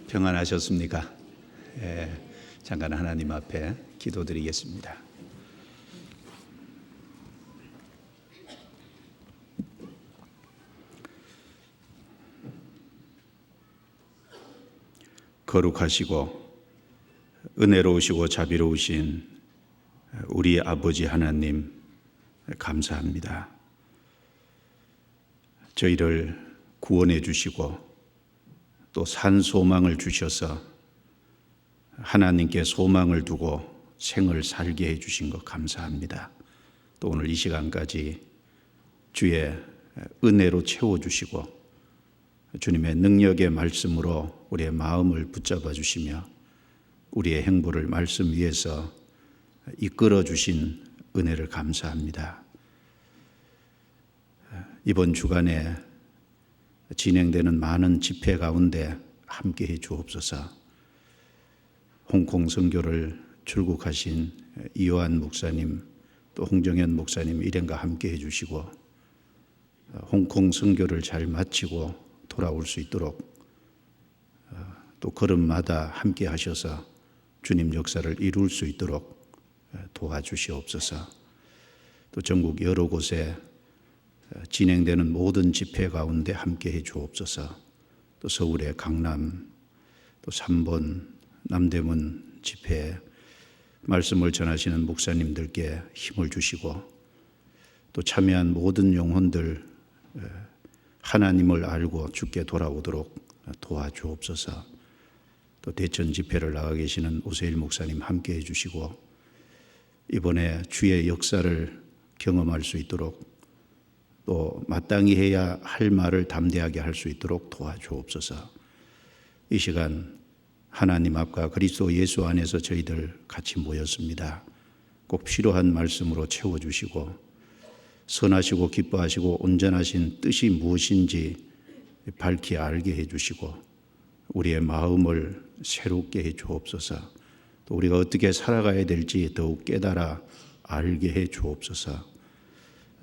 평안하셨습니까? 잠깐 하나님 앞에 기도드리겠습니다. 거룩하시고 은혜로우시고 자비로우신 우리 아버지 하나님 감사합니다. 저희를 구원해 주시고 또 산 소망을 주셔서 하나님께 소망을 두고 생을 살게 해 주신 것 감사합니다. 또 오늘 이 시간까지 주의 은혜로 채워주시고 주님의 능력의 말씀으로 우리의 마음을 붙잡아 주시며 우리의 행보를 말씀 위에서 이끌어 주신 은혜를 감사합니다. 이번 주간에 진행되는 많은 집회 가운데 함께해 주옵소서. 홍콩 선교를 출국하신 이요한 목사님 또 홍정현 목사님 일행과 함께해 주시고 홍콩 선교를 잘 마치고 돌아올 수 있도록 또 걸음마다 함께 하셔서 주님 역사를 이룰 수 있도록 도와주시옵소서. 또 전국 여러 곳에 진행되는 모든 집회 가운데 함께해 주옵소서. 또 서울의 강남 또 3번 남대문 집회에 말씀을 전하시는 목사님들께 힘을 주시고 또 참여한 모든 영혼들 하나님을 알고 주께 돌아오도록 도와주옵소서. 또 대천 집회를 나가 계시는 오세일 목사님 함께해 주시고 이번에 주의 역사를 경험할 수 있도록 또 마땅히 해야 할 말을 담대하게 할 수 있도록 도와주옵소서. 이 시간 하나님 앞과 그리스도 예수 안에서 저희들 같이 모였습니다. 꼭 필요한 말씀으로 채워주시고 선하시고 기뻐하시고 온전하신 뜻이 무엇인지 밝히 알게 해주시고 우리의 마음을 새롭게 해 주옵소서. 또 우리가 어떻게 살아가야 될지 더욱 깨달아 알게 해 주옵소서.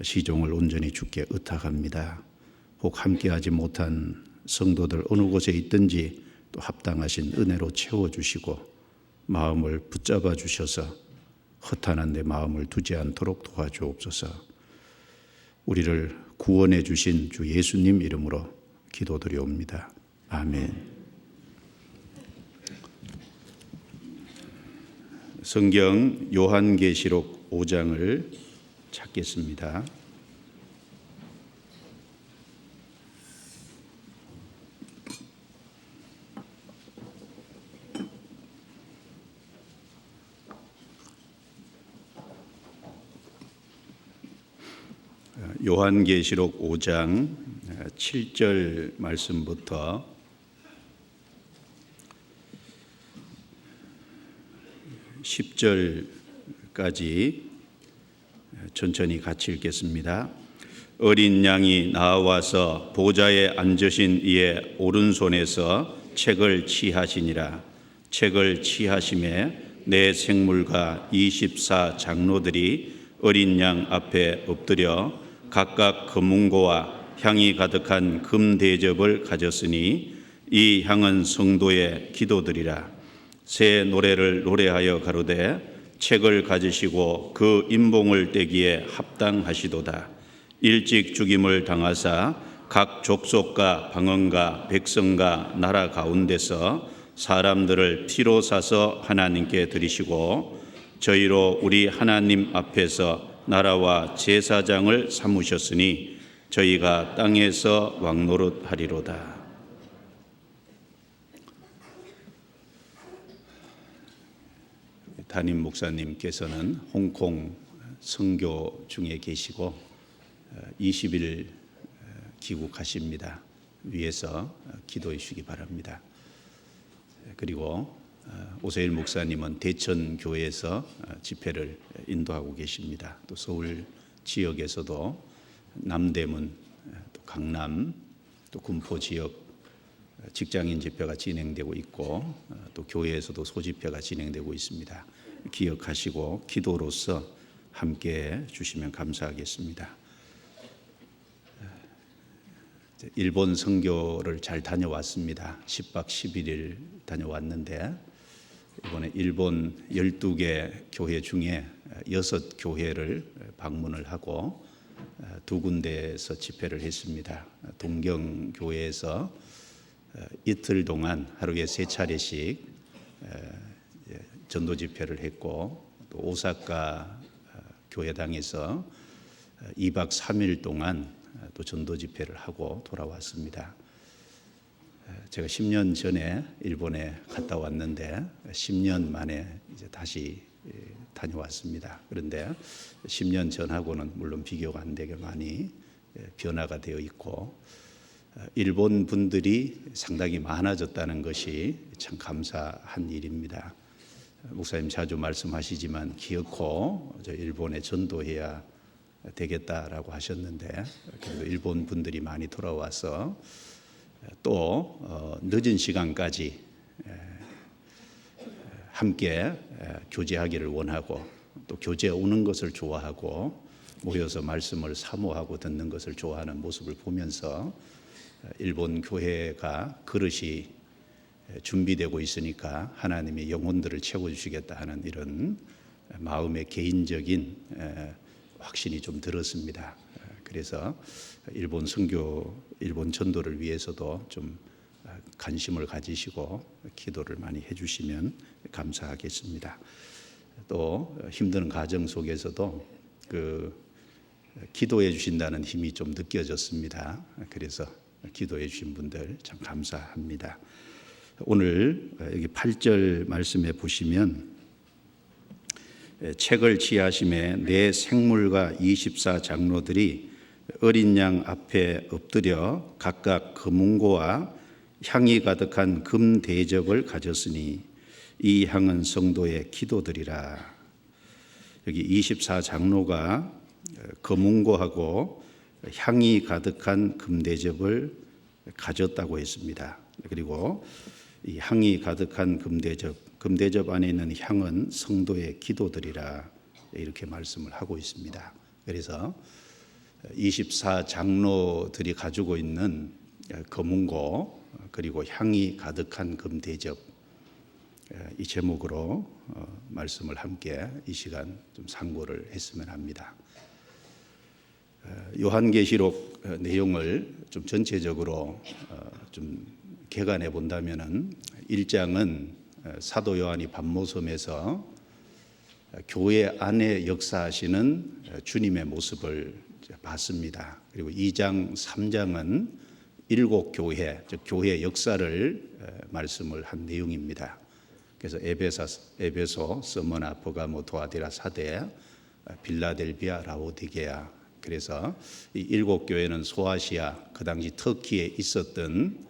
시종을 온전히 주께 의탁합니다. 혹 함께하지 못한 성도들 어느 곳에 있든지 또 합당하신 은혜로 채워주시고 마음을 붙잡아 주셔서 허탄한 내 마음을 두지 않도록 도와주옵소서. 우리를 구원해 주신 주 예수님 이름으로 기도드리옵니다. 아멘. 성경 요한계시록 5장을 찾겠습니다. 요한계시록 5장 7절 말씀부터 10절까지 천천히 같이 읽겠습니다. 어린 양이 나와서 보좌에 앉으신 이의 오른손에서 책을 취하시니라. 책을 취하심에 내 생물과 24 장로들이 어린 양 앞에 엎드려 각각 금문고와 향이 가득한 금 대접을 가졌으니 이 향은 성도의 기도들이라. 새 노래를 노래하여 가로되 책을 가지시고 그 임봉을 떼기에 합당하시도다. 일찍 죽임을 당하사 각 족속과 방언과 백성과 나라 가운데서 사람들을 피로 사서 하나님께 드리시고 저희로 우리 하나님 앞에서 나라와 제사장을 삼으셨으니 저희가 땅에서 왕노릇하리로다. 담임 목사님께서는 홍콩 선교 중에 계시고 20일 귀국하십니다. 위에서 기도해 주시기 바랍니다. 그리고 오세일 목사님은 대천 교회에서 집회를 인도하고 계십니다. 또 서울 지역에서도 남대문, 또 강남, 또 군포 지역 직장인 집회가 진행되고 있고 또 교회에서도 소집회가 진행되고 있습니다. 기억하시고 기도로서 함께 주시면 감사하겠습니다. 일본 선교를 잘 다녀왔습니다. 10박 11일 다녀왔는데 이번에 일본 12개 교회 중에 6교회를 방문을 하고 두 군데에서 집회를 했습니다. 동경교회에서 이틀 동안 하루에 3차례씩 전도 집회를 했고, 또 오사카 교회당에서 2박 3일 동안 또 전도 집회를 하고 돌아왔습니다. 제가 10년 전에 일본에 갔다 왔는데 10년 만에 이제 다시 다녀왔습니다. 그런데 10년 전하고는 물론 비교가 안 되게 많이 변화가 되어 있고, 일본 분들이 상당히 많아졌다는 것이 참 감사한 일입니다. 목사님 자주 말씀하시지만 기어코 일본에 전도해야 되겠다라고 하셨는데, 그래도 일본 분들이 많이 돌아와서 또 늦은 시간까지 함께 교제하기를 원하고, 또 교제 오는 것을 좋아하고 모여서 말씀을 사모하고 듣는 것을 좋아하는 모습을 보면서 일본 교회가 그릇이 준비되고 있으니까 하나님이 영혼들을 채워주시겠다 하는 이런 마음의 개인적인 확신이 좀 들었습니다. 그래서 일본 선교, 일본 전도를 위해서도 좀 관심을 가지시고 기도를 많이 해주시면 감사하겠습니다. 또 힘든 과정 속에서도 기도해 주신다는 힘이 좀 느껴졌습니다. 그래서 기도해 주신 분들 참 감사합니다. 오늘 여기 8절 말씀에 보시면 책을 취하심에 내 생물과 24장로들이 어린 양 앞에 엎드려 각각 금은고와 향이 가득한 금 대접을 가졌으니 이 향은 성도의 기도들이라. 여기 24장로가 금은고하고 향이 가득한 금 대접을 가졌다고 했습니다. 그리고 이 향이 가득한 금대접 안에 있는 향은 성도의 기도들이라, 이렇게 말씀을 하고 있습니다. 그래서 24장로들이 가지고 있는 금은고 그리고 향이 가득한 금대접, 이 제목으로 말씀을 함께 이 시간 좀 상고를 했으면 합니다. 요한계시록 내용을 좀 전체적으로 좀 개관해 본다면은 1장은 사도 요한이 밤모섬에서 교회 안에 역사하시는 주님의 모습을 봤습니다. 그리고 2장, 3장은 7교회, 즉 교회의 역사를 말씀을 한 내용입니다. 그래서 에베소, 스무나, 버가모, 도아디라, 사대, 빌라델비아, 라오디게아. 그래서 이 7교회는 소아시아, 그 당시 터키에 있었던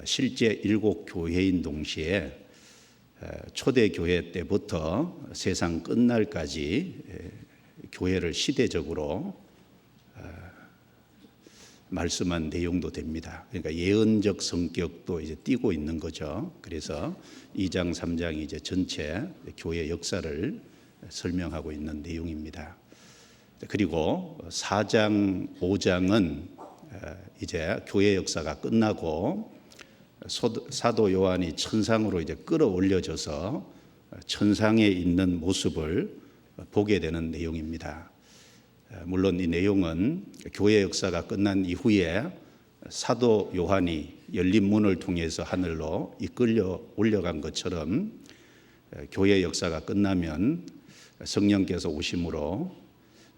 실제 7교회인 동시에 초대교회 때부터 세상 끝날까지 교회를 시대적으로 말씀한 내용도 됩니다. 그러니까 예언적 성격도 이제 띠고 있는 거죠. 그래서 2장, 3장이 이제 전체 교회 역사를 설명하고 있는 내용입니다. 그리고 4장, 5장은 이제 교회 역사가 끝나고 사도 요한이 천상으로 이제 끌어올려져서 천상에 있는 모습을 보게 되는 내용입니다. 물론 이 내용은 교회 역사가 끝난 이후에 사도 요한이 열린 문을 통해서 하늘로 이끌려 올려간 것처럼 교회 역사가 끝나면 성령께서 오심으로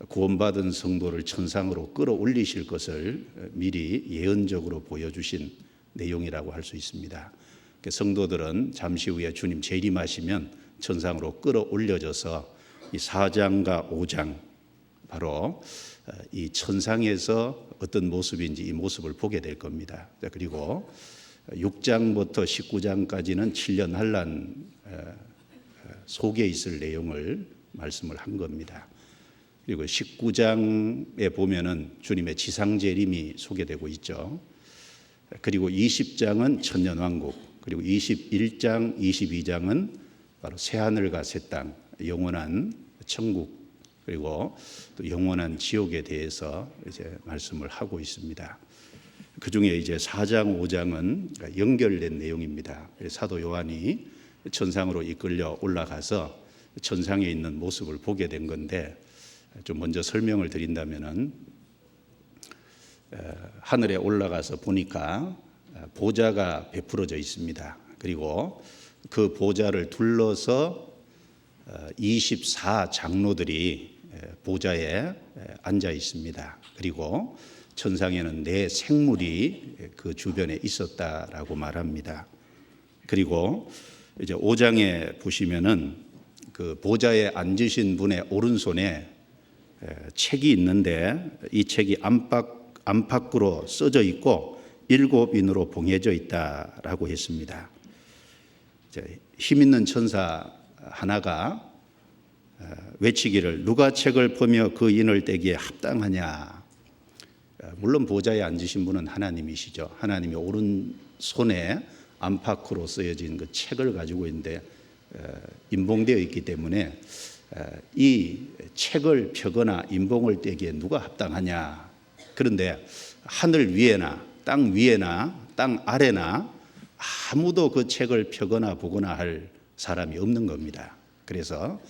구원받은 성도를 천상으로 끌어올리실 것을 미리 예언적으로 보여주신 내용이라고 할 수 있습니다. 성도들은 잠시 후에 주님 재림하시면 천상으로 끌어올려져서 이 4장과 5장, 바로 이 천상에서 어떤 모습인지 이 모습을 보게 될 겁니다. 그리고 6장부터 19장까지는 7년 환난 속에 있을 내용을 말씀을 한 겁니다. 그리고 19장에 보면은 주님의 지상 재림이 소개되고 있죠. 그리고 20장은 천년왕국, 그리고 21장, 22장은 바로 새하늘과 새 땅, 영원한 천국, 그리고 또 영원한 지옥에 대해서 이제 말씀을 하고 있습니다. 그 중에 이제 4장, 5장은 연결된 내용입니다. 사도 요한이 천상으로 이끌려 올라가서 천상에 있는 모습을 보게 된 건데, 좀 먼저 설명을 드린다면은 하늘에 올라가서 보니까 보좌가 베풀어져 있습니다. 그리고 그 보좌를 둘러서 24장로들이 보좌에 앉아 있습니다. 그리고 천상에는 4 생물이 그 주변에 있었다라고 말합니다. 그리고 이제 5장에 보시면은 그 보좌에 앉으신 분의 오른손에 책이 있는데, 이 책이 안팎으로 써져 있고 7인으로 봉해져 있다라고 했습니다. 힘 있는 천사 하나가 외치기를, 누가 책을 펴며 그 인을 떼기에 합당하냐. 물론 보좌에 앉으신 분은 하나님이시죠. 하나님이 오른손에 안팎으로 쓰여진 그 책을 가지고 있는데 인봉되어 있기 때문에 이 책을 펴거나 인봉을 떼기에 누가 합당하냐. 그런데 하늘 위에나 땅 위에나 땅 아래나 아무도 그 책을 펴거나 보거나 할 사람이 없는 겁니다. 그래서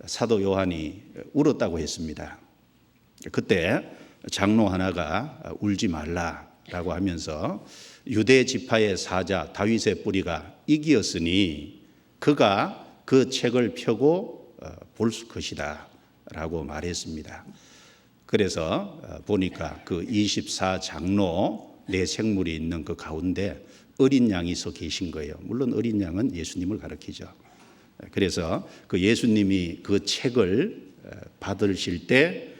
사도 요한이 울었다고 했습니다. 그때 장로 하나가 울지 말라라고 하면서 유대 지파의 사자 다윗의 뿌리가 이기었으니 그가 그 책을 펴고 볼 것이다 라고 말했습니다. 그래서 보니까 그 24장로 4 생물이 있는 그 가운데 어린 양이 서 계신 거예요. 물론 어린 양은 예수님을 가리키죠. 그래서 그 예수님이 그 책을 받으실 때,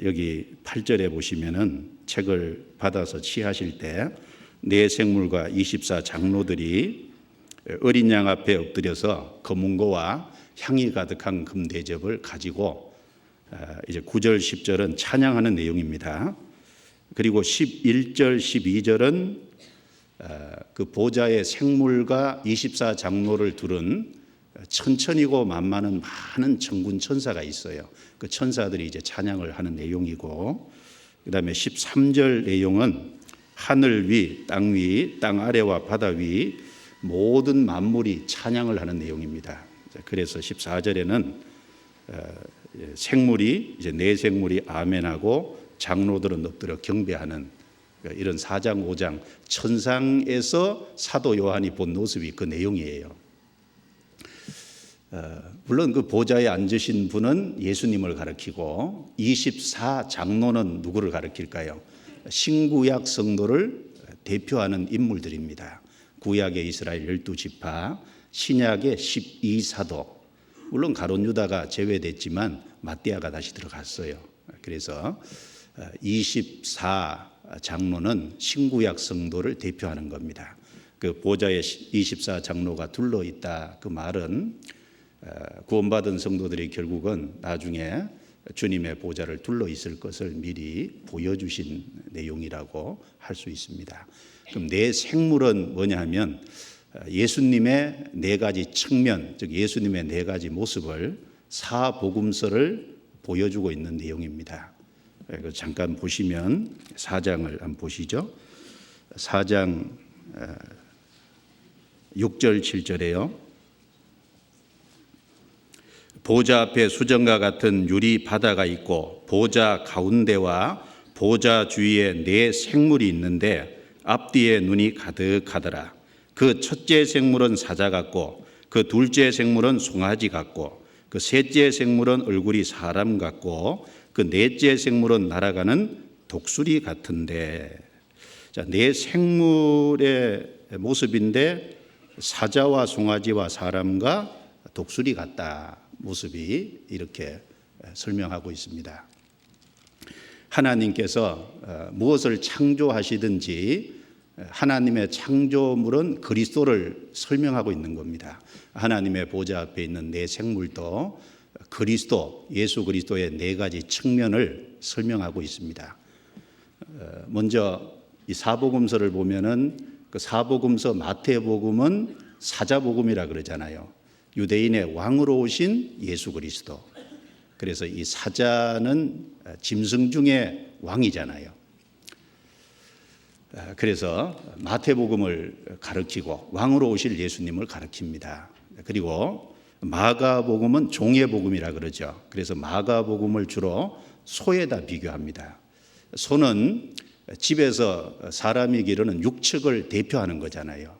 여기 8절에 보시면은 책을 받아서 취하실 때 4 생물과 24장로들이 어린 양 앞에 엎드려서 검은고와 향이 가득한 금대접을 가지고, 이제 9절 10절은 찬양하는 내용입니다. 그리고 11절 12절은 그 보좌의 생물과 24장로를 두른 천천히고 만만한 많은 천군 천사가 있어요. 그 천사들이 이제 찬양을 하는 내용이고, 그다음에 13절 내용은 하늘 위, 땅 아래와 바다 위 모든 만물이 찬양을 하는 내용입니다. 그래서 14절에는 생물이 이제 4 생물이 아멘하고 장로들은 엎드려 경배하는 이런 4장 5장 천상에서 사도 요한이 본 모습이 그 내용이에요. 물론 그 보좌에 앉으신 분은 예수님을 가리키고 24장로는 누구를 가리킬까요? 신구약 성도를 대표하는 인물들입니다. 구약의 이스라엘 12지파, 신약의 12사도, 물론 가룟 유다가 제외됐지만 마띠아가 다시 들어갔어요. 그래서 24장로는 신구약 성도를 대표하는 겁니다. 그 보좌에 24장로가 둘러 있다, 그 말은 구원받은 성도들이 결국은 나중에 주님의 보좌를 둘러 있을 것을 미리 보여주신 내용이라고 할 수 있습니다. 그럼 4 생물은 뭐냐 하면 예수님의 4가지 측면, 즉 예수님의 4가지 모습을 사복음서를 보여주고 있는 내용입니다. 잠깐 보시면 4장을 한번 보시죠. 4장 6절 7절에요. 보좌 앞에 수정과 같은 유리 바다가 있고 보좌 가운데와 보좌 주위에 4 생물이 있는데 앞뒤에 눈이 가득하더라. 그 첫째 생물은 사자 같고 그 둘째 생물은 송아지 같고 그 셋째 생물은 얼굴이 사람 같고 그 넷째 생물은 날아가는 독수리 같은데. 자, 4 생물의 모습인데 사자와 송아지와 사람과 독수리 같다 모습이 이렇게 설명하고 있습니다. 하나님께서 무엇을 창조하시든지 하나님의 창조물은 그리스도를 설명하고 있는 겁니다. 하나님의 보좌 앞에 있는 4 생물도 그리스도, 예수 그리스도의 4가지 측면을 설명하고 있습니다. 먼저 이 사복음서를 보면은 그 사복음서 마태복음은 사자복음이라 그러잖아요. 유대인의 왕으로 오신 예수 그리스도. 그래서 이 사자는 짐승 중에 왕이잖아요. 그래서 마태복음을 가르치고 왕으로 오실 예수님을 가르칩니다. 그리고 마가복음은 종의 복음이라 그러죠. 그래서 마가복음을 주로 소에다 비교합니다. 소는 집에서 사람이 기르는 육축을 대표하는 거잖아요.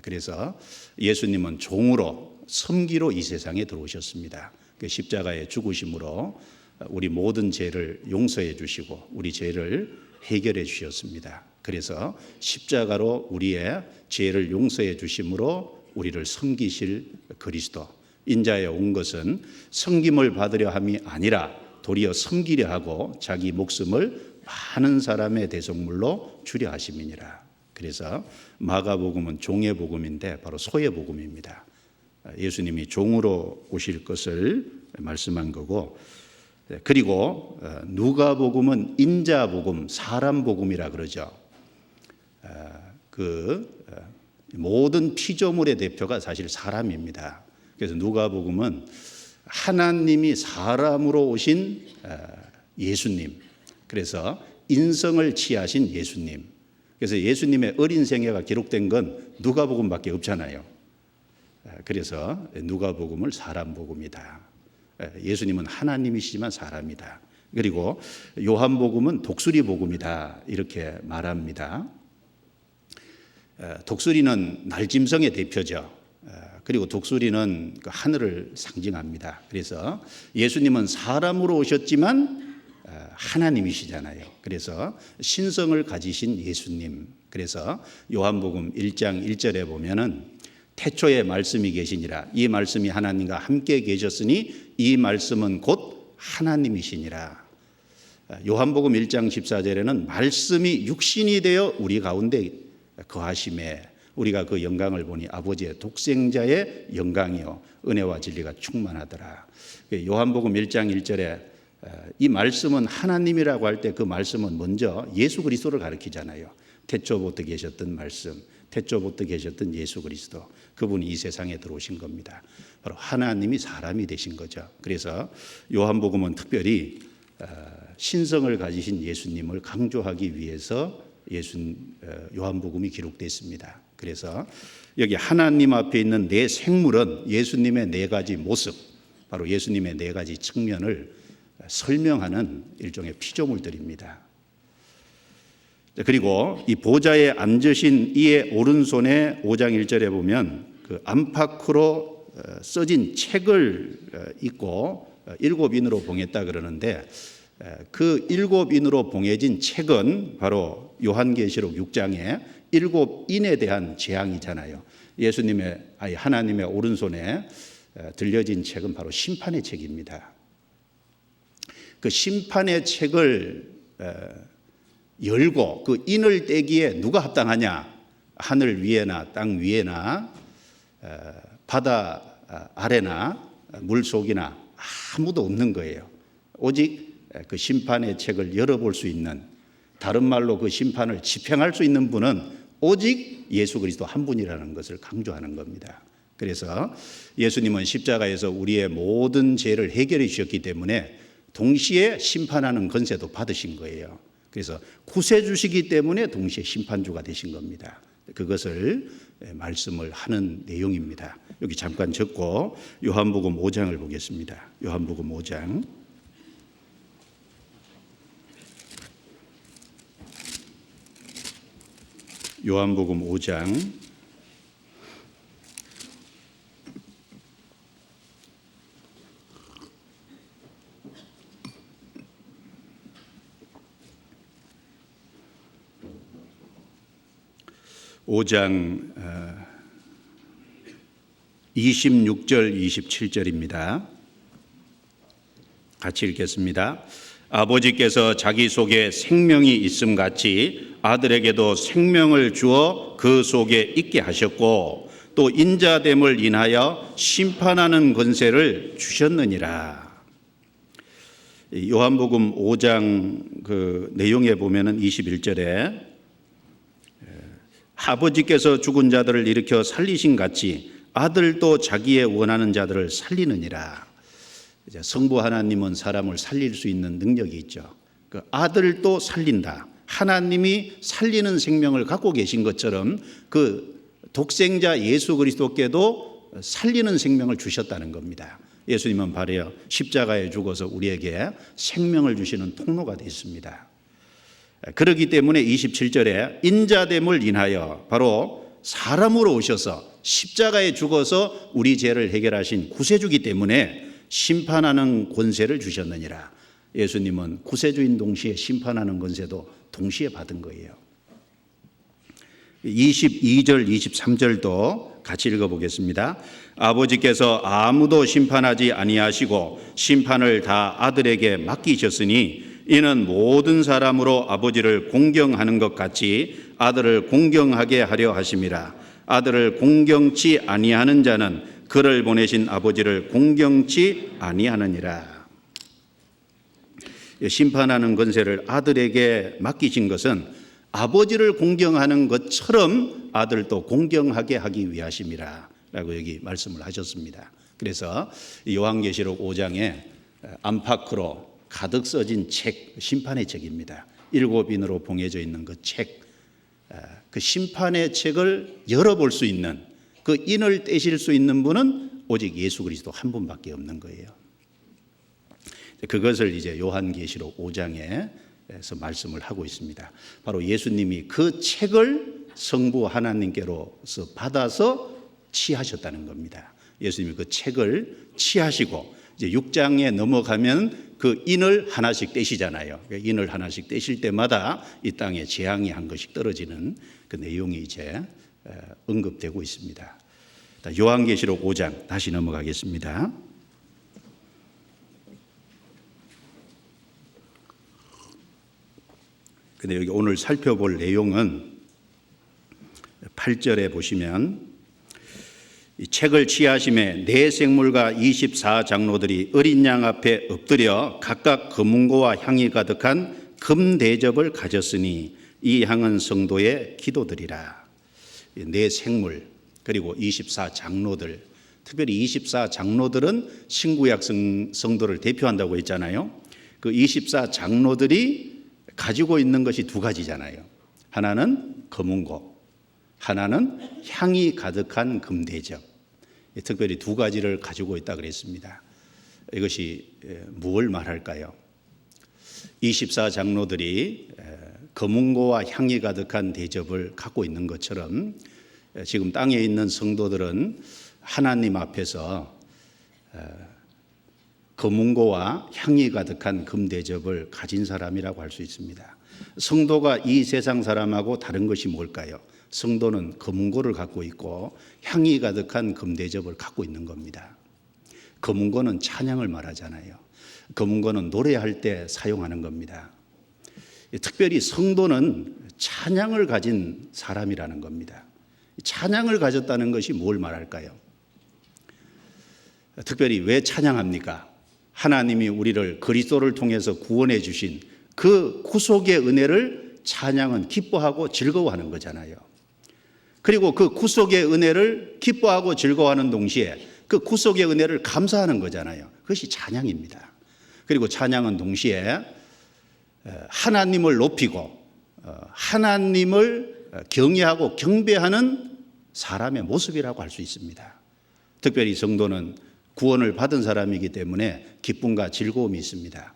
그래서 예수님은 종으로 섬기로 이 세상에 들어오셨습니다. 그 십자가의 죽으심으로 우리 모든 죄를 용서해 주시고 우리 죄를 해결해 주셨습니다. 그래서 십자가로 우리의 죄를 용서해 주심으로 우리를 섬기실 그리스도, 인자에 온 것은 섬김을 받으려 함이 아니라 도리어 섬기려 하고 자기 목숨을 많은 사람의 대속물로 주려 하심이니라. 그래서 마가복음은 종의 복음인데 바로 소의 복음입니다. 예수님이 종으로 오실 것을 말씀한 거고, 그리고 누가복음은 인자복음, 사람복음이라 그러죠. 모든 피조물의 대표가 사실 사람입니다. 그래서 누가복음은 하나님이 사람으로 오신 예수님, 그래서 인성을 취하신 예수님, 그래서 예수님의 어린 생애가 기록된 건 누가복음밖에 없잖아요. 그래서 누가복음을 사람복음이다. 예수님은 하나님이시지만 사람이다. 그리고 요한복음은 독수리복음이다 이렇게 말합니다. 독수리는 날짐승의 대표죠. 그리고 독수리는 그 하늘을 상징합니다. 그래서 예수님은 사람으로 오셨지만 하나님이시잖아요. 그래서 신성을 가지신 예수님. 그래서 요한복음 1장 1절에 보면은 태초에 말씀이 계시니라. 이 말씀이 하나님과 함께 계셨으니 이 말씀은 곧 하나님이시니라. 요한복음 1장 14절에는 말씀이 육신이 되어 우리 가운데 거하심에 우리가 그 영광을 보니 아버지의 독생자의 영광이요 은혜와 진리가 충만하더라. 요한복음 1장 1절에 이 말씀은 하나님이라고 할 때 그 말씀은 먼저 예수 그리스도를 가리키잖아요. 태초부터 계셨던 말씀, 태초부터 계셨던 예수 그리스도, 그분이 이 세상에 들어오신 겁니다. 바로 하나님이 사람이 되신 거죠. 그래서 요한복음은 특별히 신성을 가지신 예수님을 강조하기 위해서 요한복음이 기록됐습니다. 그래서 여기 하나님 앞에 있는 네 생물은 예수님의 네 가지 모습, 바로 예수님의 네 가지 측면을 설명하는 일종의 피조물들입니다. 그리고 이 보좌에 앉으신 이의 오른손에 5장 1절에 보면 그 안팎으로 써진 책을 읽고 7인으로 봉했다 그러는데, 그 7인으로 봉해진 책은 바로 요한계시록 6장에 7인에 대한 재앙이잖아요. 하나님의 오른손에 들려진 책은 바로 심판의 책입니다. 그 심판의 책을 열고 그 인을 떼기에 누가 합당하냐? 하늘 위에나 땅 위에나 바다 아래나 물 속이나 아무도 없는 거예요. 오직 그 심판의 책을 열어볼 수 있는, 다른 말로 그 심판을 집행할 수 있는 분은 오직 예수 그리스도 한 분이라는 것을 강조하는 겁니다. 그래서 예수님은 십자가에서 우리의 모든 죄를 해결해 주셨기 때문에 동시에 심판하는 권세도 받으신 거예요. 그래서 구세주시기 때문에 동시에 심판주가 되신 겁니다. 그것을 말씀을 하는 내용입니다. 여기 잠깐 적고 요한복음 5장을 보겠습니다. 요한복음 5장. 요한복음 5장 5장 26절 27절입니다. 같이 읽겠습니다. 아버지께서 자기 속에 생명이 있음 같이 아들에게도 생명을 주어 그 속에 있게 하셨고 또 인자됨을 인하여 심판하는 권세를 주셨느니라. 요한복음 5장 그 내용에 보면은 21절에 아버지께서 죽은 자들을 일으켜 살리신 같이 아들도 자기의 원하는 자들을 살리느니라. 성부 하나님은 사람을 살릴 수 있는 능력이 있죠. 그 아들도 살린다. 하나님이 살리는 생명을 갖고 계신 것처럼 그 독생자 예수 그리스도께도 살리는 생명을 주셨다는 겁니다. 예수님은 바로 십자가에 죽어서 우리에게 생명을 주시는 통로가 되었습니다. 그렇기 때문에 27절에 인자됨을 인하여 바로 사람으로 오셔서 십자가에 죽어서 우리 죄를 해결하신 구세주기 때문에 심판하는 권세를 주셨느니라. 예수님은 구세주인 동시에 심판하는 권세도 동시에 받은 거예요. 22절, 23절도 같이 읽어보겠습니다. 아버지께서 아무도 심판하지 아니하시고 심판을 다 아들에게 맡기셨으니 이는 모든 사람으로 아버지를 공경하는 것 같이 아들을 공경하게 하려 하심이라. 아들을 공경치 아니하는 자는 그를 보내신 아버지를 공경치 아니하느니라. 심판하는 권세를 아들에게 맡기신 것은 아버지를 공경하는 것처럼 아들도 공경하게 하기 위하심이라 라고 여기 말씀을 하셨습니다. 그래서 요한계시록 5장에 안팎으로 가득 써진 책, 심판의 책입니다. 7인으로 봉해져 있는 그 책, 그 심판의 책을 열어볼 수 있는, 그 인을 떼실 수 있는 분은 오직 예수 그리스도 한 분밖에 없는 거예요. 그것을 이제 요한계시록 5장에서 말씀을 하고 있습니다. 바로 예수님이 그 책을 성부 하나님께로서 받아서 취하셨다는 겁니다. 예수님이 그 책을 취하시고 이제 6장에 넘어가면 그 인을 하나씩 떼시잖아요. 인을 하나씩 떼실 때마다 이 땅에 재앙이 한 것씩 떨어지는 그 내용이 이제 언급되고 있습니다. 요한계시록 5장 다시 넘어가겠습니다. 근데 여기 오늘 살펴볼 내용은 8절에 보시면 이 책을 취하심에 네 생물과 24장로들이 어린 양 앞에 엎드려 각각 금은고와 향이 가득한 금 대접을 가졌으니 이 향은 성도의 기도들이라. 네 생물 그리고 24장로들, 특별히 24장로들은 신구약 성도를 대표한다고 했잖아요. 그 24장로들이 가지고 있는 것이 두 가지잖아요. 하나는 금은고, 하나는 향이 가득한 금대접. 특별히 두 가지를 가지고 있다 그랬습니다. 이것이 무엇을 말할까요? 24장로들이 금은고와 향이 가득한 대접을 갖고 있는 것처럼 지금 땅에 있는 성도들은 하나님 앞에서 금은고와 향이 가득한 금대접을 가진 사람이라고 할 수 있습니다. 성도가 이 세상 사람하고 다른 것이 뭘까요? 성도는 금은고를 갖고 있고 향이 가득한 금대접을 갖고 있는 겁니다. 금은고는 찬양을 말하잖아요. 금은고는 노래할 때 사용하는 겁니다. 특별히 성도는 찬양을 가진 사람이라는 겁니다. 찬양을 가졌다는 것이 뭘 말할까요? 특별히 왜 찬양합니까? 하나님이 우리를 그리스도를 통해서 구원해 주신 그 구속의 은혜를 찬양은 기뻐하고 즐거워하는 거잖아요. 그리고 그 구속의 은혜를 기뻐하고 즐거워하는 동시에 그 구속의 은혜를 감사하는 거잖아요. 그것이 찬양입니다. 그리고 찬양은 동시에 하나님을 높이고 하나님을 경외하고 경배하는 사람의 모습이라고 할 수 있습니다. 특별히 성도는 구원을 받은 사람이기 때문에 기쁨과 즐거움이 있습니다.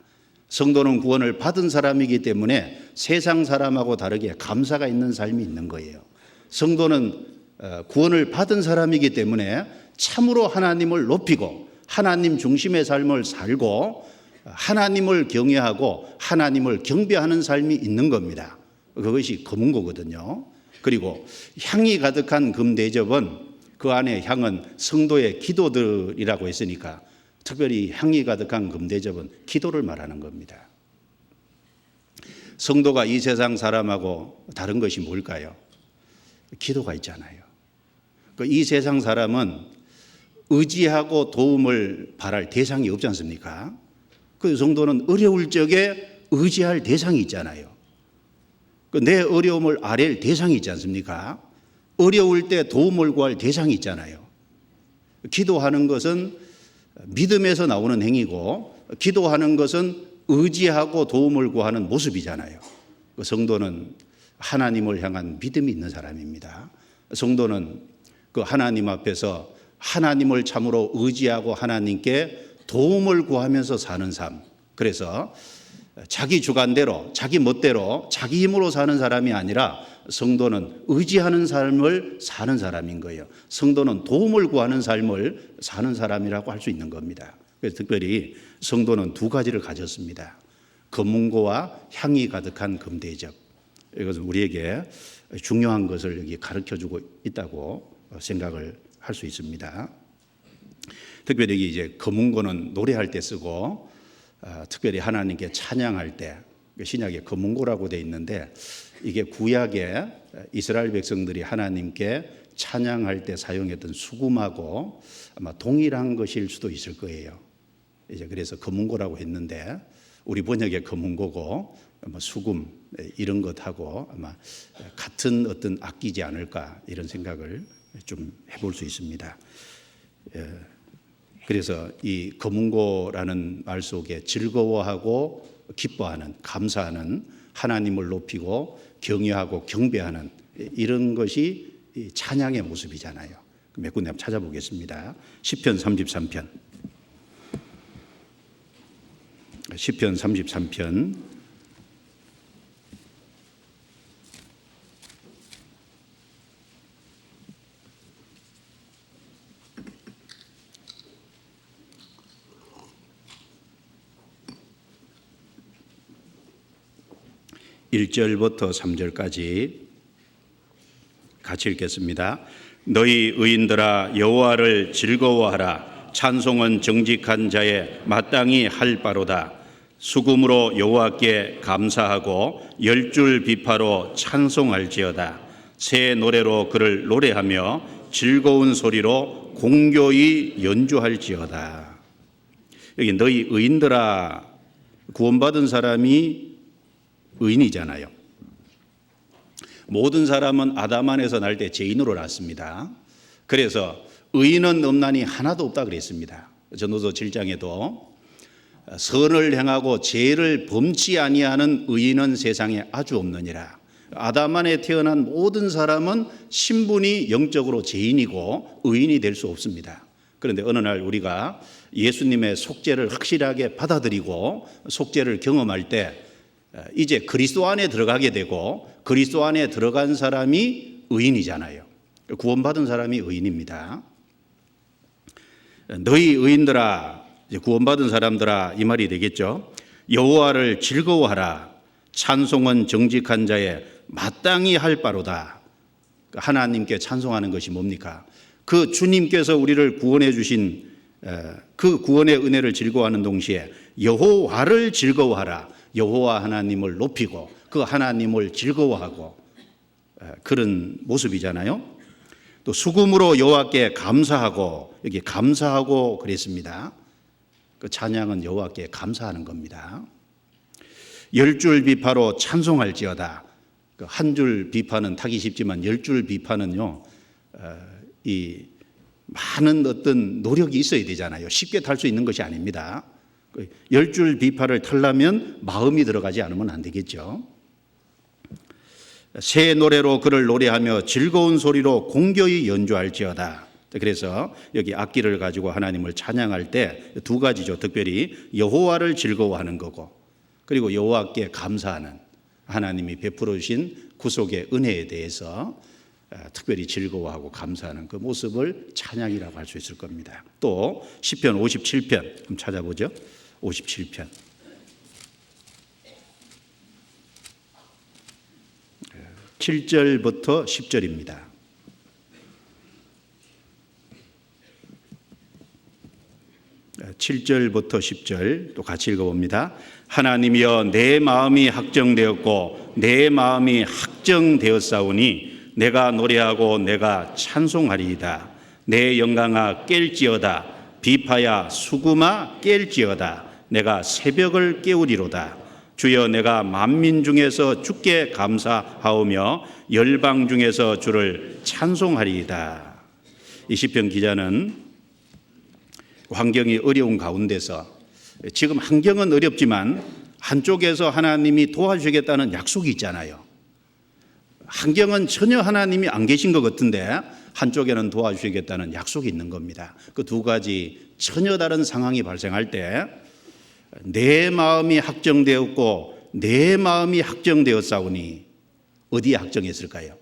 성도는 구원을 받은 사람이기 때문에 세상 사람하고 다르게 감사가 있는 삶이 있는 거예요. 성도는 구원을 받은 사람이기 때문에 참으로 하나님을 높이고 하나님 중심의 삶을 살고 하나님을 경외하고 하나님을 경배하는 삶이 있는 겁니다. 그것이 금은고거든요. 그리고 향이 가득한 금대접은 그 안에 향은 성도의 기도들이라고 했으니까 특별히 향이 가득한 금대접은 기도를 말하는 겁니다. 성도가 이 세상 사람하고 다른 것이 뭘까요? 기도가 있잖아요. 이 세상 사람은 의지하고 도움을 바랄 대상이 없지 않습니까? 그 성도는 어려울 적에 의지할 대상이 있잖아요. 내 어려움을 아랠 대상이 있지 않습니까? 어려울 때 도움을 구할 대상이 있잖아요. 기도하는 것은 믿음에서 나오는 행위고 기도하는 것은 의지하고 도움을 구하는 모습이잖아요. 그 성도는 하나님을 향한 믿음이 있는 사람입니다. 성도는 그 하나님 앞에서 하나님을 참으로 의지하고 하나님께 도움을 구하면서 사는 삶. 그래서 자기 주관대로, 자기 멋대로, 자기 힘으로 사는 사람이 아니라 성도는 의지하는 삶을 사는 사람인 거예요. 성도는 도움을 구하는 삶을 사는 사람이라고 할 수 있는 겁니다. 그래서 특별히 성도는 두 가지를 가졌습니다. 검은고와 향이 가득한 금대접. 이것은 우리에게 중요한 것을 여기 가르쳐주고 있다고 생각을 할 수 있습니다. 특별히 여기 이제 검은고는 노래할 때 쓰고, 특별히 하나님께 찬양할 때 신약에 검은고라고 되어 있는데, 이게 구약에 이스라엘 백성들이 하나님께 찬양할 때 사용했던 수금하고 아마 동일한 것일 수도 있을 거예요. 이제 그래서 검은고라고 했는데, 우리 번역의 검은고고 아마 수금 이런 것하고 아마 같은 어떤 악기지 않을까, 이런 생각을 좀 해볼 수 있습니다. 그래서 이 검은고라는 말 속에 즐거워하고 기뻐하는, 감사하는, 하나님을 높이고 경외하고 경배하는 이런 것이 찬양의 모습이잖아요. 몇 군데 한번 찾아보겠습니다. 시편 33편. 시편 33편 1절부터 3절까지 같이 읽겠습니다. 너희 의인들아 여호와를 즐거워하라. 찬송은 정직한 자의 마땅히 할 바로다. 수금으로 여호와께 감사하고 열줄 비파로 찬송할지어다. 새 노래로 그를 노래하며 즐거운 소리로 공교히 연주할지어다. 여기 너희 의인들아, 구원받은 사람이 의인이잖아요. 모든 사람은 아담 안에서 날 때 죄인으로 났습니다. 그래서 의인은 없나니 하나도 없다 그랬습니다. 전도서 7장에도 선을 행하고 죄를 범치 아니하는 의인은 세상에 아주 없느니라. 아담 안에 태어난 모든 사람은 신분이 영적으로 죄인이고 의인이 될 수 없습니다. 그런데 어느 날 우리가 예수님의 속죄를 확실하게 받아들이고 속죄를 경험할 때 이제 그리스도 안에 들어가게 되고, 그리스도 안에 들어간 사람이 의인이잖아요. 구원받은 사람이 의인입니다. 너희 의인들아, 구원받은 사람들아, 이 말이 되겠죠. 여호와를 즐거워하라. 찬송은 정직한 자의 마땅히 할 바로다. 하나님께 찬송하는 것이 뭡니까? 그 주님께서 우리를 구원해 주신 그 구원의 은혜를 즐거워하는 동시에 여호와를 즐거워하라. 여호와 하나님을 높이고 그 하나님을 즐거워하고 그런 모습이잖아요. 또 수금으로 여호와께 감사하고, 여기 감사하고 그랬습니다. 그 찬양은 여호와께 감사하는 겁니다. 열줄 비파로 찬송할지어다. 한 줄 비파는 타기 쉽지만 10줄 비파는요, 이 많은 어떤 노력이 있어야 되잖아요. 쉽게 탈 수 있는 것이 아닙니다. 10줄 비파를 타려면 마음이 들어가지 않으면 안 되겠죠. 새 노래로 그를 노래하며 즐거운 소리로 공교히 연주할지어다. 그래서 여기 악기를 가지고 하나님을 찬양할 때 두 가지죠. 특별히 여호와를 즐거워하는 거고, 그리고 여호와께 감사하는, 하나님이 베풀어 주신 구속의 은혜에 대해서 특별히 즐거워하고 감사하는 그 모습을 찬양이라고 할 수 있을 겁니다. 또 시편 57편 한번 찾아보죠. 57편 7절부터 10절입니다. (7절부터 10절) 또 같이 읽어봅니다. 하나님이여, 내 마음이 확정되었고 내 마음이 확정되었사오니 내가 노래하고 내가 찬송하리이다. 내 영광아 깰지어다. 비파야 수금아 깰지어다. 내가 새벽을 깨우리로다. 주여, 내가 만민 중에서 주께 감사하오며 열방 중에서 주를 찬송하리이다. 이 시편 기자는 환경이 어려운 가운데서, 지금 환경은 어렵지만 한쪽에서 하나님이 도와주시겠다는 약속이 있잖아요. 환경은 전혀 하나님이 안 계신 것 같은데 한쪽에는 도와주시겠다는 약속이 있는 겁니다. 그 두 가지 전혀 다른 상황이 발생할 때 내 마음이 확정되었고 내 마음이 확정되었사오니 어디에 확정했을까요?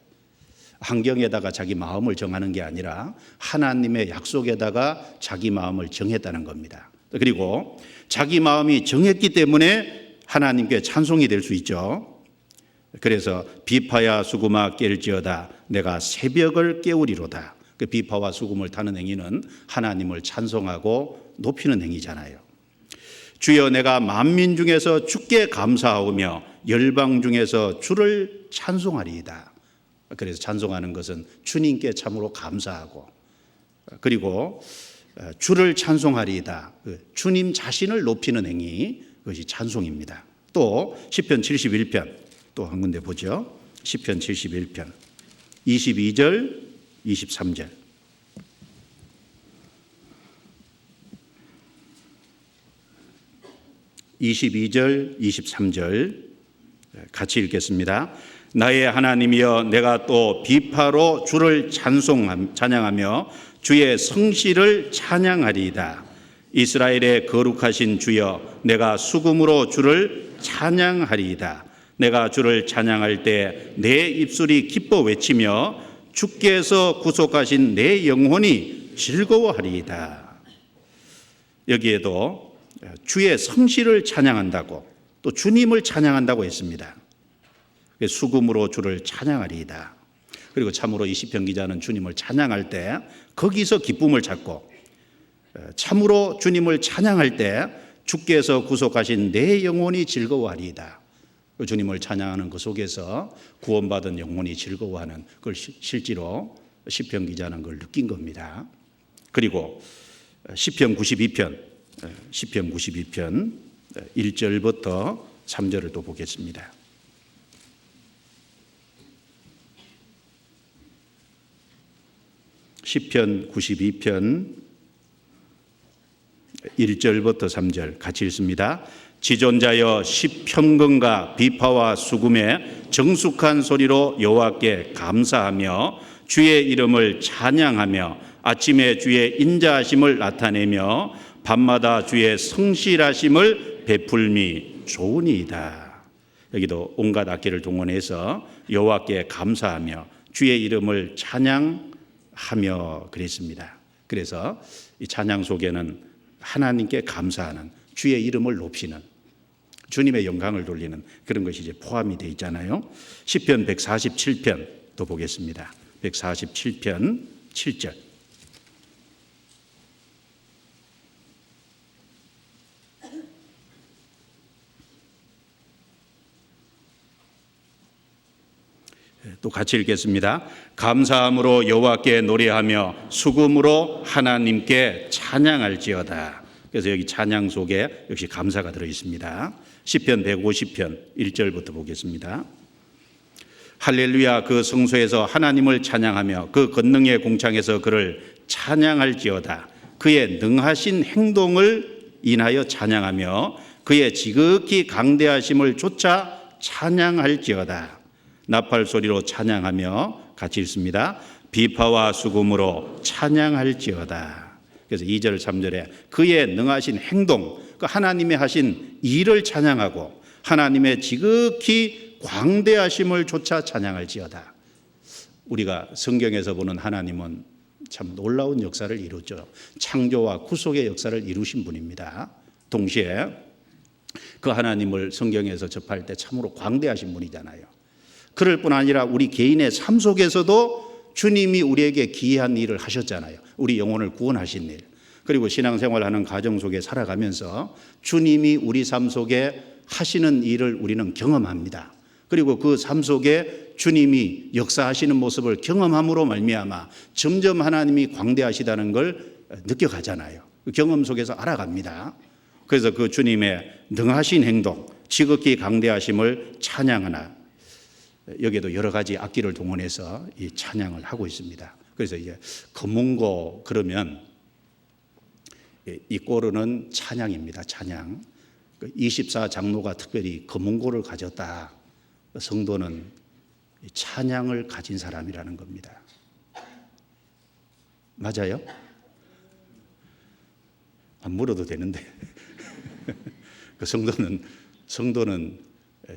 환경에다가 자기 마음을 정하는 게 아니라 하나님의 약속에다가 자기 마음을 정했다는 겁니다. 그리고 자기 마음이 정했기 때문에 하나님께 찬송이 될 수 있죠. 그래서 비파야 수금아 깰지어다 내가 새벽을 깨우리로다. 그 비파와 수금을 타는 행위는 하나님을 찬송하고 높이는 행위잖아요. 주여 내가 만민 중에서 주께 감사하오며 열방 중에서 주를 찬송하리이다. 그래서 찬송하는 것은 주님께 참으로 감사하고 그리고 주를 찬송하리이다. 주님 자신을 높이는 행위, 그것이 찬송입니다. 또 시편 71편 또 한 군데 보죠. 시편 71편 22절 23절. (22절) (23절) 같이 읽겠습니다. 나의 하나님이여 내가 또 비파로 주를 찬양하며 주의 성실을 찬양하리이다. 이스라엘의 거룩하신 주여 내가 수금으로 주를 찬양하리이다. 내가 주를 찬양할 때 내 입술이 기뻐 외치며 주께서 구속하신 내 영혼이 즐거워하리이다. 여기에도 주의 성실을 찬양한다고 또 주님을 찬양한다고 했습니다. 수금으로 주를 찬양하리이다. 그리고 참으로 이 시편 기자는 주님을 찬양할 때 거기서 기쁨을 찾고 참으로 주님을 찬양할 때 주께서 구속하신 내 영혼이 즐거워하리이다. 주님을 찬양하는 그 속에서 구원받은 영혼이 즐거워하는 그걸 실제로 시편 기자는 그걸 느낀 겁니다. 그리고 시편 92편 1절부터 3절을 또 보겠습니다. 시편 92편 1절부터 3절 같이 읽습니다. 지존자여 시편금과 비파와 수금의 정숙한 소리로 여호와께 감사하며 주의 이름을 찬양하며 아침에 주의 인자하심을 나타내며 밤마다 주의 성실하심을 베풀미 좋으니이다. 여기도 온갖 악기를 동원해서 여호와께 감사하며 주의 이름을 찬양하며 그랬습니다. 그래서 이 찬양 속에는 하나님께 감사하는 주의 이름을 높이는 주님의 영광을 돌리는 그런 것이 이제 포함이 되어 있잖아요. 시편 147편 또 보겠습니다. 147편 7절. 또 같이 읽겠습니다. 감사함으로 여호와께 노래하며 수금으로 하나님께 찬양할지어다. 그래서 여기 찬양 속에 역시 감사가 들어 있습니다. 시편 150편 1절부터 보겠습니다. 할렐루야 그 성소에서 하나님을 찬양하며 그 권능의 공창에서 그를 찬양할지어다. 그의 능하신 행동을 인하여 찬양하며 그의 지극히 강대하심을 쫓아 찬양할지어다. 나팔 소리로 찬양하며 같이 읽습니다. 비파와 수금으로 찬양할지어다. 그래서 2절 3절에 그의 능하신 행동, 그 하나님의 하신 일을 찬양하고 하나님의 지극히 광대하심을 쫓아 찬양할지어다. 우리가 성경에서 보는 하나님은 참 놀라운 역사를 이루죠. 창조와 구속의 역사를 이루신 분입니다. 동시에 그 하나님을 성경에서 접할 때 참으로 광대하신 분이잖아요. 그럴 뿐 아니라 우리 개인의 삶 속에서도 주님이 우리에게 기이한 일을 하셨잖아요. 우리 영혼을 구원하신 일. 그리고 신앙생활하는 가정 속에 살아가면서 주님이 우리 삶 속에 하시는 일을 우리는 경험합니다. 그리고 그 삶 속에 주님이 역사하시는 모습을 경험함으로 말미암아 점점 하나님이 광대하시다는 걸 느껴가잖아요. 그 경험 속에서 알아갑니다. 그래서 그 주님의 능하신 행동, 지극히 강대하심을 찬양하나 여기에도 여러 가지 악기를 동원해서 이 찬양을 하고 있습니다. 그래서 이제 검은고 그러면 이 꼬르는 찬양입니다. 찬양. 24 장로가 특별히 검은고를 가졌다. 성도는 찬양을 가진 사람이라는 겁니다. 맞아요? 안 물어도 되는데 성도는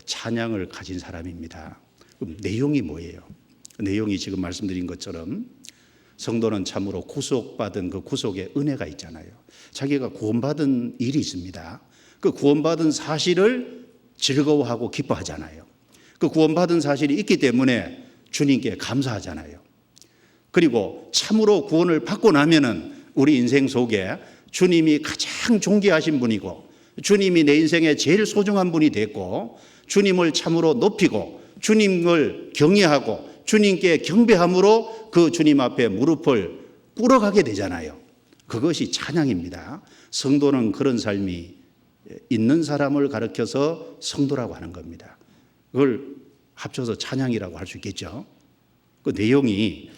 찬양을 가진 사람입니다. 그럼 내용이 뭐예요? 내용이 지금 말씀드린 것처럼 성도는 참으로 구속받은 그 구속의 은혜가 있잖아요. 자기가 구원받은 일이 있습니다. 그 구원받은 사실을 즐거워하고 기뻐하잖아요. 그 구원받은 사실이 있기 때문에 주님께 감사하잖아요. 그리고 참으로 구원을 받고 나면은 우리 인생 속에 주님이 가장 존귀하신 분이고 주님이 내 인생에 제일 소중한 분이 됐고 주님을 참으로 높이고 주님을 경외하고 주님께 경배함으로 그 주님 앞에 무릎을 꿇어가게 되잖아요. 그것이 찬양입니다. 성도는 그런 삶이 있는 사람을 가르쳐서 성도라고 하는 겁니다. 그걸 합쳐서 찬양이라고 할 수 있겠죠. 그 내용이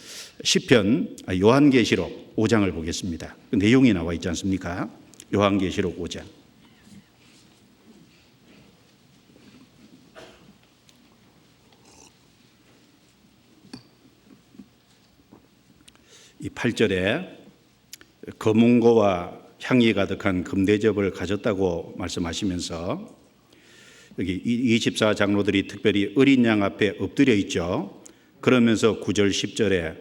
시편 요한계시록 5장을 보겠습니다. 그 내용이 나와 있지 않습니까? 요한계시록 5장. 이 8절에 검은고와 향이 가득한 금대접을 가졌다고 말씀하시면서 여기 24 장로들이 특별히 어린 양 앞에 엎드려 있죠. 그러면서 9절 10절에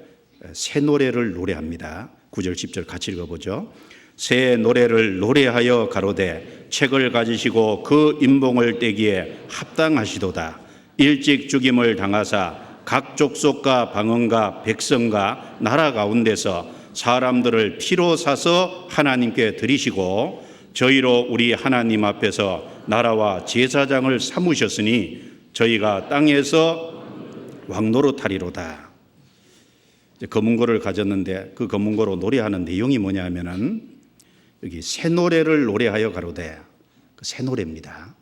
새 노래를 노래합니다. 9절 10절 같이 읽어보죠. 새 노래를 노래하여 가로되 책을 가지시고 그 인봉을 떼기에 합당하시도다. 일찍 죽임을 당하사 각 족속과 방언과 백성과 나라 가운데서 사람들을 피로 사서 하나님께 드리시고 저희로 우리 하나님 앞에서 나라와 제사장을 삼으셨으니 저희가 땅에서 왕노릇하리로다. 검은고를 가졌는데 그 검은고로 노래하는 내용이 뭐냐면은 여기 새 노래를 노래하여 가로되 그 새 노래입니다.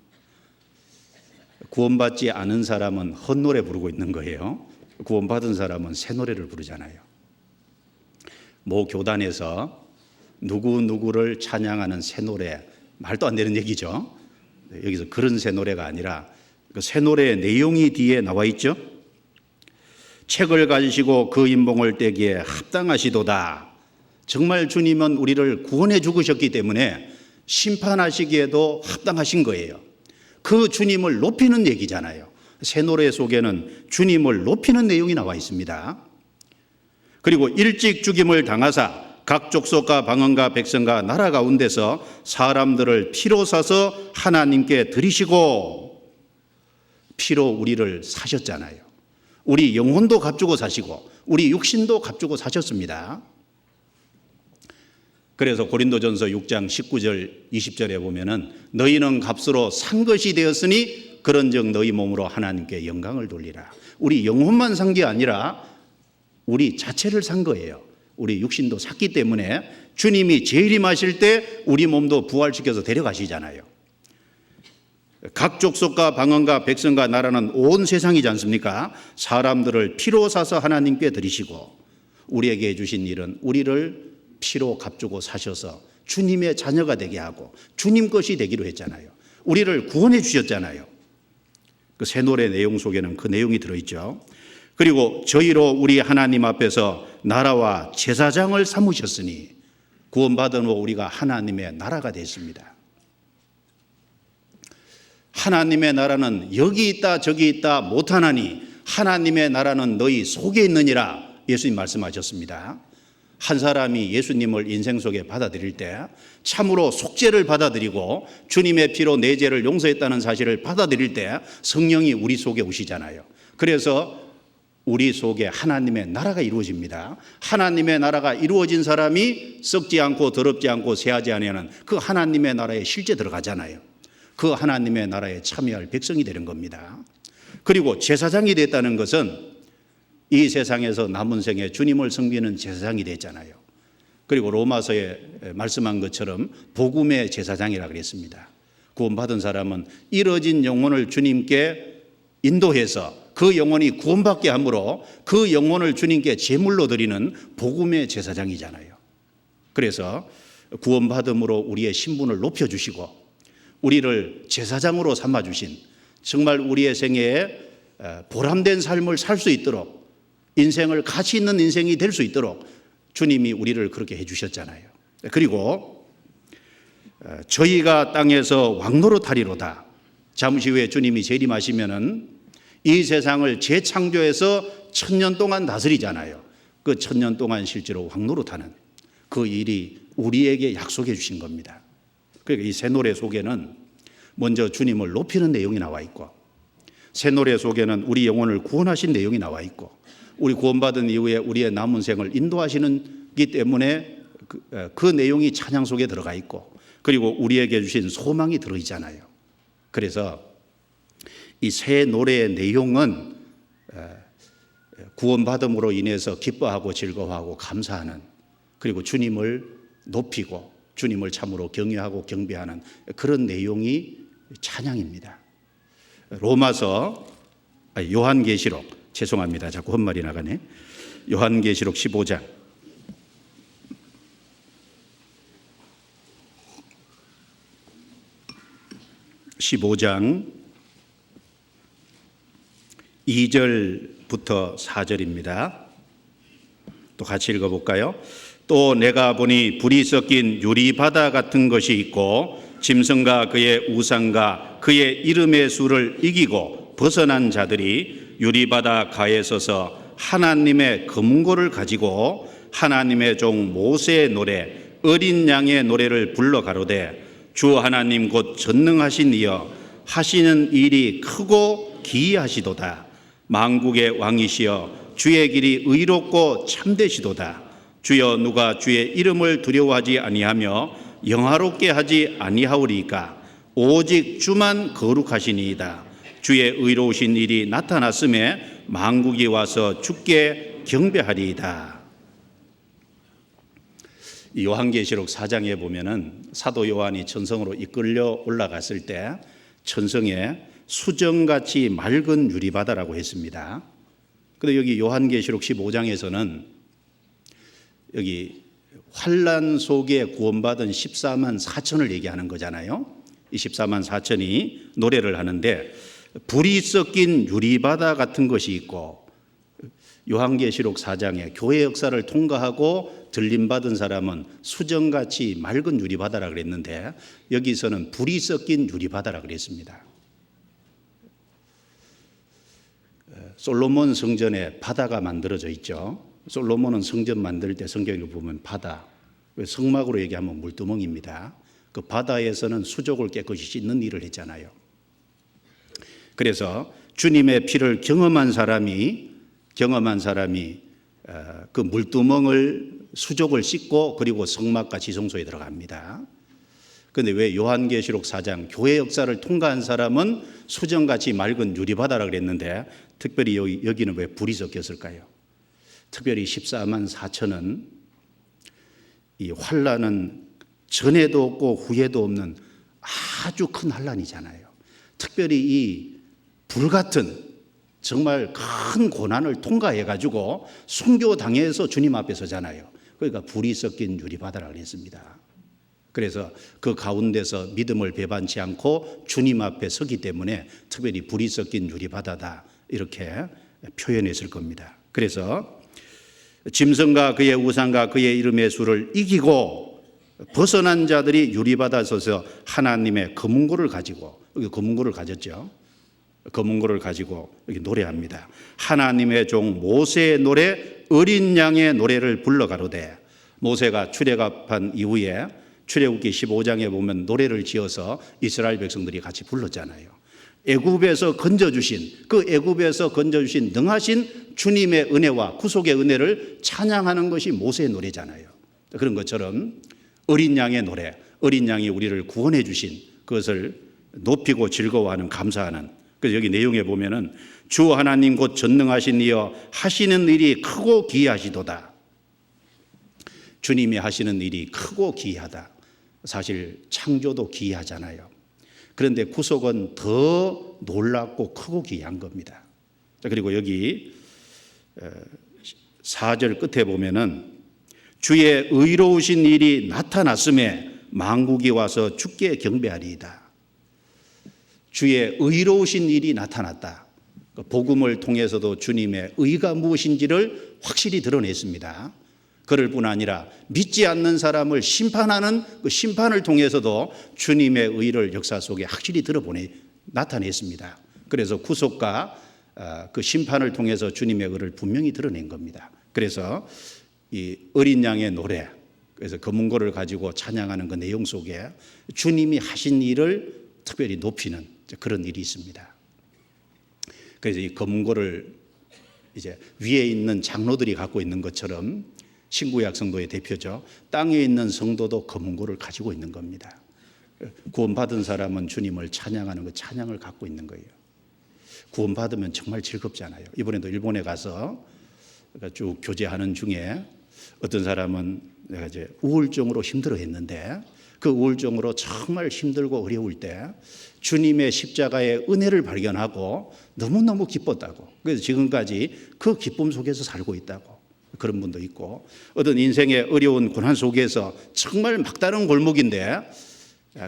구원받지 않은 사람은 헛노래 부르고 있는 거예요. 구원받은 사람은 새 노래를 부르잖아요. 모 교단에서 누구누구를 찬양하는 새 노래, 말도 안 되는 얘기죠. 여기서 그런 새 노래가 아니라 그 새 노래의 내용이 뒤에 나와 있죠. 책을 가지시고 그 인봉을 떼기에 합당하시도다. 정말 주님은 우리를 구원해 죽으셨기 때문에 심판하시기에도 합당하신 거예요. 그 주님을 높이는 얘기잖아요. 새 노래 속에는 주님을 높이는 내용이 나와 있습니다. 그리고 일찍 죽임을 당하사 각 족속과 방언과 백성과 나라 가운데서 사람들을 피로 사서 하나님께 드리시고 피로 우리를 사셨잖아요. 우리 영혼도 값주고 사시고 우리 육신도 값주고 사셨습니다. 그래서 고린도전서 6장 19절 20절에 보면은 너희는 값으로 산 것이 되었으니 그런즉 너희 몸으로 하나님께 영광을 돌리라. 우리 영혼만 산 게 아니라 우리 자체를 산 거예요. 우리 육신도 샀기 때문에 주님이 재림하실 때 우리 몸도 부활시켜서 데려가시잖아요. 각 족속과 방언과 백성과 나라는 온 세상이지 않습니까? 사람들을 피로 사서 하나님께 드리시고 우리에게 해주신 일은 우리를 피로 값주고 사셔서 주님의 자녀가 되게 하고 주님 것이 되기로 했잖아요. 우리를 구원해 주셨잖아요. 그 새 노래 내용 속에는 그 내용이 들어있죠. 그리고 저희로 우리 하나님 앞에서 나라와 제사장을 삼으셨으니 구원받은 후 우리가 하나님의 나라가 됐습니다. 하나님의 나라는 여기 있다 저기 있다 못하나니 하나님의 나라는 너희 속에 있느니라 예수님 말씀하셨습니다. 한 사람이 예수님을 인생 속에 받아들일 때 참으로 속죄를 받아들이고 주님의 피로 내 죄를 용서했다는 사실을 받아들일 때 성령이 우리 속에 오시잖아요. 그래서 우리 속에 하나님의 나라가 이루어집니다. 하나님의 나라가 이루어진 사람이 썩지 않고 더럽지 않고 쇠하지 아니하는 그 하나님의 나라에 실제 들어가잖아요. 그 하나님의 나라에 참여할 백성이 되는 겁니다. 그리고 제사장이 됐다는 것은 이 세상에서 남은 생에 주님을 섬기는 제사장이 됐잖아요. 그리고 로마서에 말씀한 것처럼 복음의 제사장이라고 그랬습니다. 구원받은 사람은 잃어진 영혼을 주님께 인도해서 그 영혼이 구원받게 함으로 그 영혼을 주님께 제물로 드리는 복음의 제사장이잖아요. 그래서 구원받음으로 우리의 신분을 높여주시고 우리를 제사장으로 삼아주신, 정말 우리의 생애에 보람된 삶을 살 수 있도록, 인생을 가치 있는 인생이 될 수 있도록 주님이 우리를 그렇게 해주셨잖아요. 그리고 저희가 땅에서 왕노릇하리로다. 잠시 후에 주님이 재림하시면은 이 세상을 재창조해서 1000년 동안 다스리잖아요. 그 1000년 동안 실제로 왕노릇하는 그 일이 우리에게 약속해 주신 겁니다. 그러니까 이 새 노래 속에는 먼저 주님을 높이는 내용이 나와 있고, 새 노래 속에는 우리 영혼을 구원하신 내용이 나와 있고, 우리 구원받은 이후에 우리의 남은 생을 인도하시는기 때문에 그 내용이 찬양 속에 들어가 있고, 그리고 우리에게 주신 소망이 들어있잖아요. 그래서 이 새 노래의 내용은 구원받음으로 인해서 기뻐하고 즐거워하고 감사하는, 그리고 주님을 높이고 주님을 참으로 경외하고 경배하는 그런 내용이 찬양입니다. 요한계시록, 죄송합니다. 자꾸 헛말이 나가네. 요한계시록 15장. 15장 2절부터 4절입니다. 또 같이 읽어볼까요? 또 내가 보니 불이 섞인 유리바다 같은 것이 있고 짐승과 그의 우상과 그의 이름의 수를 이기고 벗어난 자들이 유리바다 가에 서서 하나님의 금고를 가지고 하나님의 종 모세의 노래 어린 양의 노래를 불러 가로되 주 하나님 곧 전능하신 이여 하시는 일이 크고 기이하시도다. 만국의 왕이시여 주의 길이 의롭고 참되시도다. 주여 누가 주의 이름을 두려워하지 아니하며 영화롭게 하지 아니하오리까. 오직 주만 거룩하시니이다. 주의 의로우신 일이 나타났음에 만국이 와서 주께 경배하리이다. 이 요한계시록 4장에 보면은 사도 요한이 천성으로 이끌려 올라갔을 때 천성에 수정같이 맑은 유리바다라고 했습니다. 그런데 여기 요한계시록 15장에서는 여기 환난 속에 구원받은 14만 4천을 얘기하는 거잖아요. 이 14만 4천이 노래를 하는데 불이 섞인 유리바다 같은 것이 있고, 요한계시록 4장에 교회 역사를 통과하고 들림받은 사람은 수정같이 맑은 유리바다라 그랬는데 여기서는 불이 섞인 유리바다라 그랬습니다. 솔로몬 성전에 바다가 만들어져 있죠. 솔로몬은 성전 만들 때 성경을 보면 바다, 성막으로 얘기하면 물두멍입니다. 그 바다에서는 수족을 깨끗이 씻는 일을 했잖아요. 그래서 주님의 피를 경험한 사람이 그 물두멍을 수족을 씻고 그리고 성막과 지성소에 들어갑니다. 그런데 왜 요한계시록 4장 교회 역사를 통과한 사람은 수정같이 맑은 유리바다라 그랬는데 특별히 여기는 왜 불이 섞였을까요? 특별히 14만 4천은 이 환난은 전에도 없고 후에도 없는 아주 큰 환난이잖아요. 특별히 이 불같은 정말 큰 고난을 통과해 가지고 순교당해서 주님 앞에 서잖아요. 그러니까 불이 섞인 유리바다라고 했습니다. 그래서 그 가운데서 믿음을 배반치 않고 주님 앞에 서기 때문에 특별히 불이 섞인 유리바다다 이렇게 표현했을 겁니다. 그래서 짐승과 그의 우상과 그의 이름의 수를 이기고 벗어난 자들이 유리바다에 서서 하나님의 검은고를 가지고, 여기 검은고를 가졌죠. 검은고를 가지고 여기 노래합니다. 하나님의 종 모세의 노래 어린 양의 노래를 불러 가로되, 모세가 출애굽한 이후에 출애굽기 15장에 보면 노래를 지어서 이스라엘 백성들이 같이 불렀잖아요. 애굽에서 건져주신 능하신 주님의 은혜와 구속의 은혜를 찬양하는 것이 모세의 노래잖아요. 그런 것처럼 어린 양의 노래, 어린 양이 우리를 구원해 주신 그것을 높이고 즐거워하는, 감사하는. 그래서 여기 내용에 보면은 주 하나님 곧 전능하신 이여 하시는 일이 크고 기이하시도다. 주님이 하시는 일이 크고 기이하다. 사실 창조도 기이하잖아요. 그런데 구속은 더 놀랍고 크고 기이한 겁니다. 그리고 여기 4절 끝에 보면은 주의 의로우신 일이 나타났음에 만국이 와서 주께 경배하리이다. 주의 의로우신 일이 나타났다. 복음을 통해서도 주님의 의가 무엇인지를 확실히 드러냈습니다. 그럴 뿐 아니라 믿지 않는 사람을 심판하는 그 심판을 통해서도 주님의 의를 역사 속에 확실히 나타냈습니다. 그래서 구속과 그 심판을 통해서 주님의 의를 분명히 드러낸 겁니다. 그래서 이 어린 양의 노래, 그래서 검은고를 가지고 찬양하는 그 내용 속에 주님이 하신 일을 특별히 높이는 그런 일이 있습니다. 그래서 이 검은고를 이제 위에 있는 장로들이 갖고 있는 것처럼 신구약 성도의 대표죠. 땅에 있는 성도도 검은고를 가지고 있는 겁니다. 구원받은 사람은 주님을 찬양하는 그 찬양을 갖고 있는 거예요. 구원받으면 정말 즐겁잖아요. 이번에도 일본에 가서 쭉 교제하는 중에 어떤 사람은 내가 이제 우울증으로 힘들어했는데 그 우울증으로 정말 힘들고 어려울 때 주님의 십자가의 은혜를 발견하고 너무너무 기뻤다고. 그래서 지금까지 그 기쁨 속에서 살고 있다고. 그런 분도 있고, 어떤 인생의 어려운 고난 속에서 정말 막다른 골목인데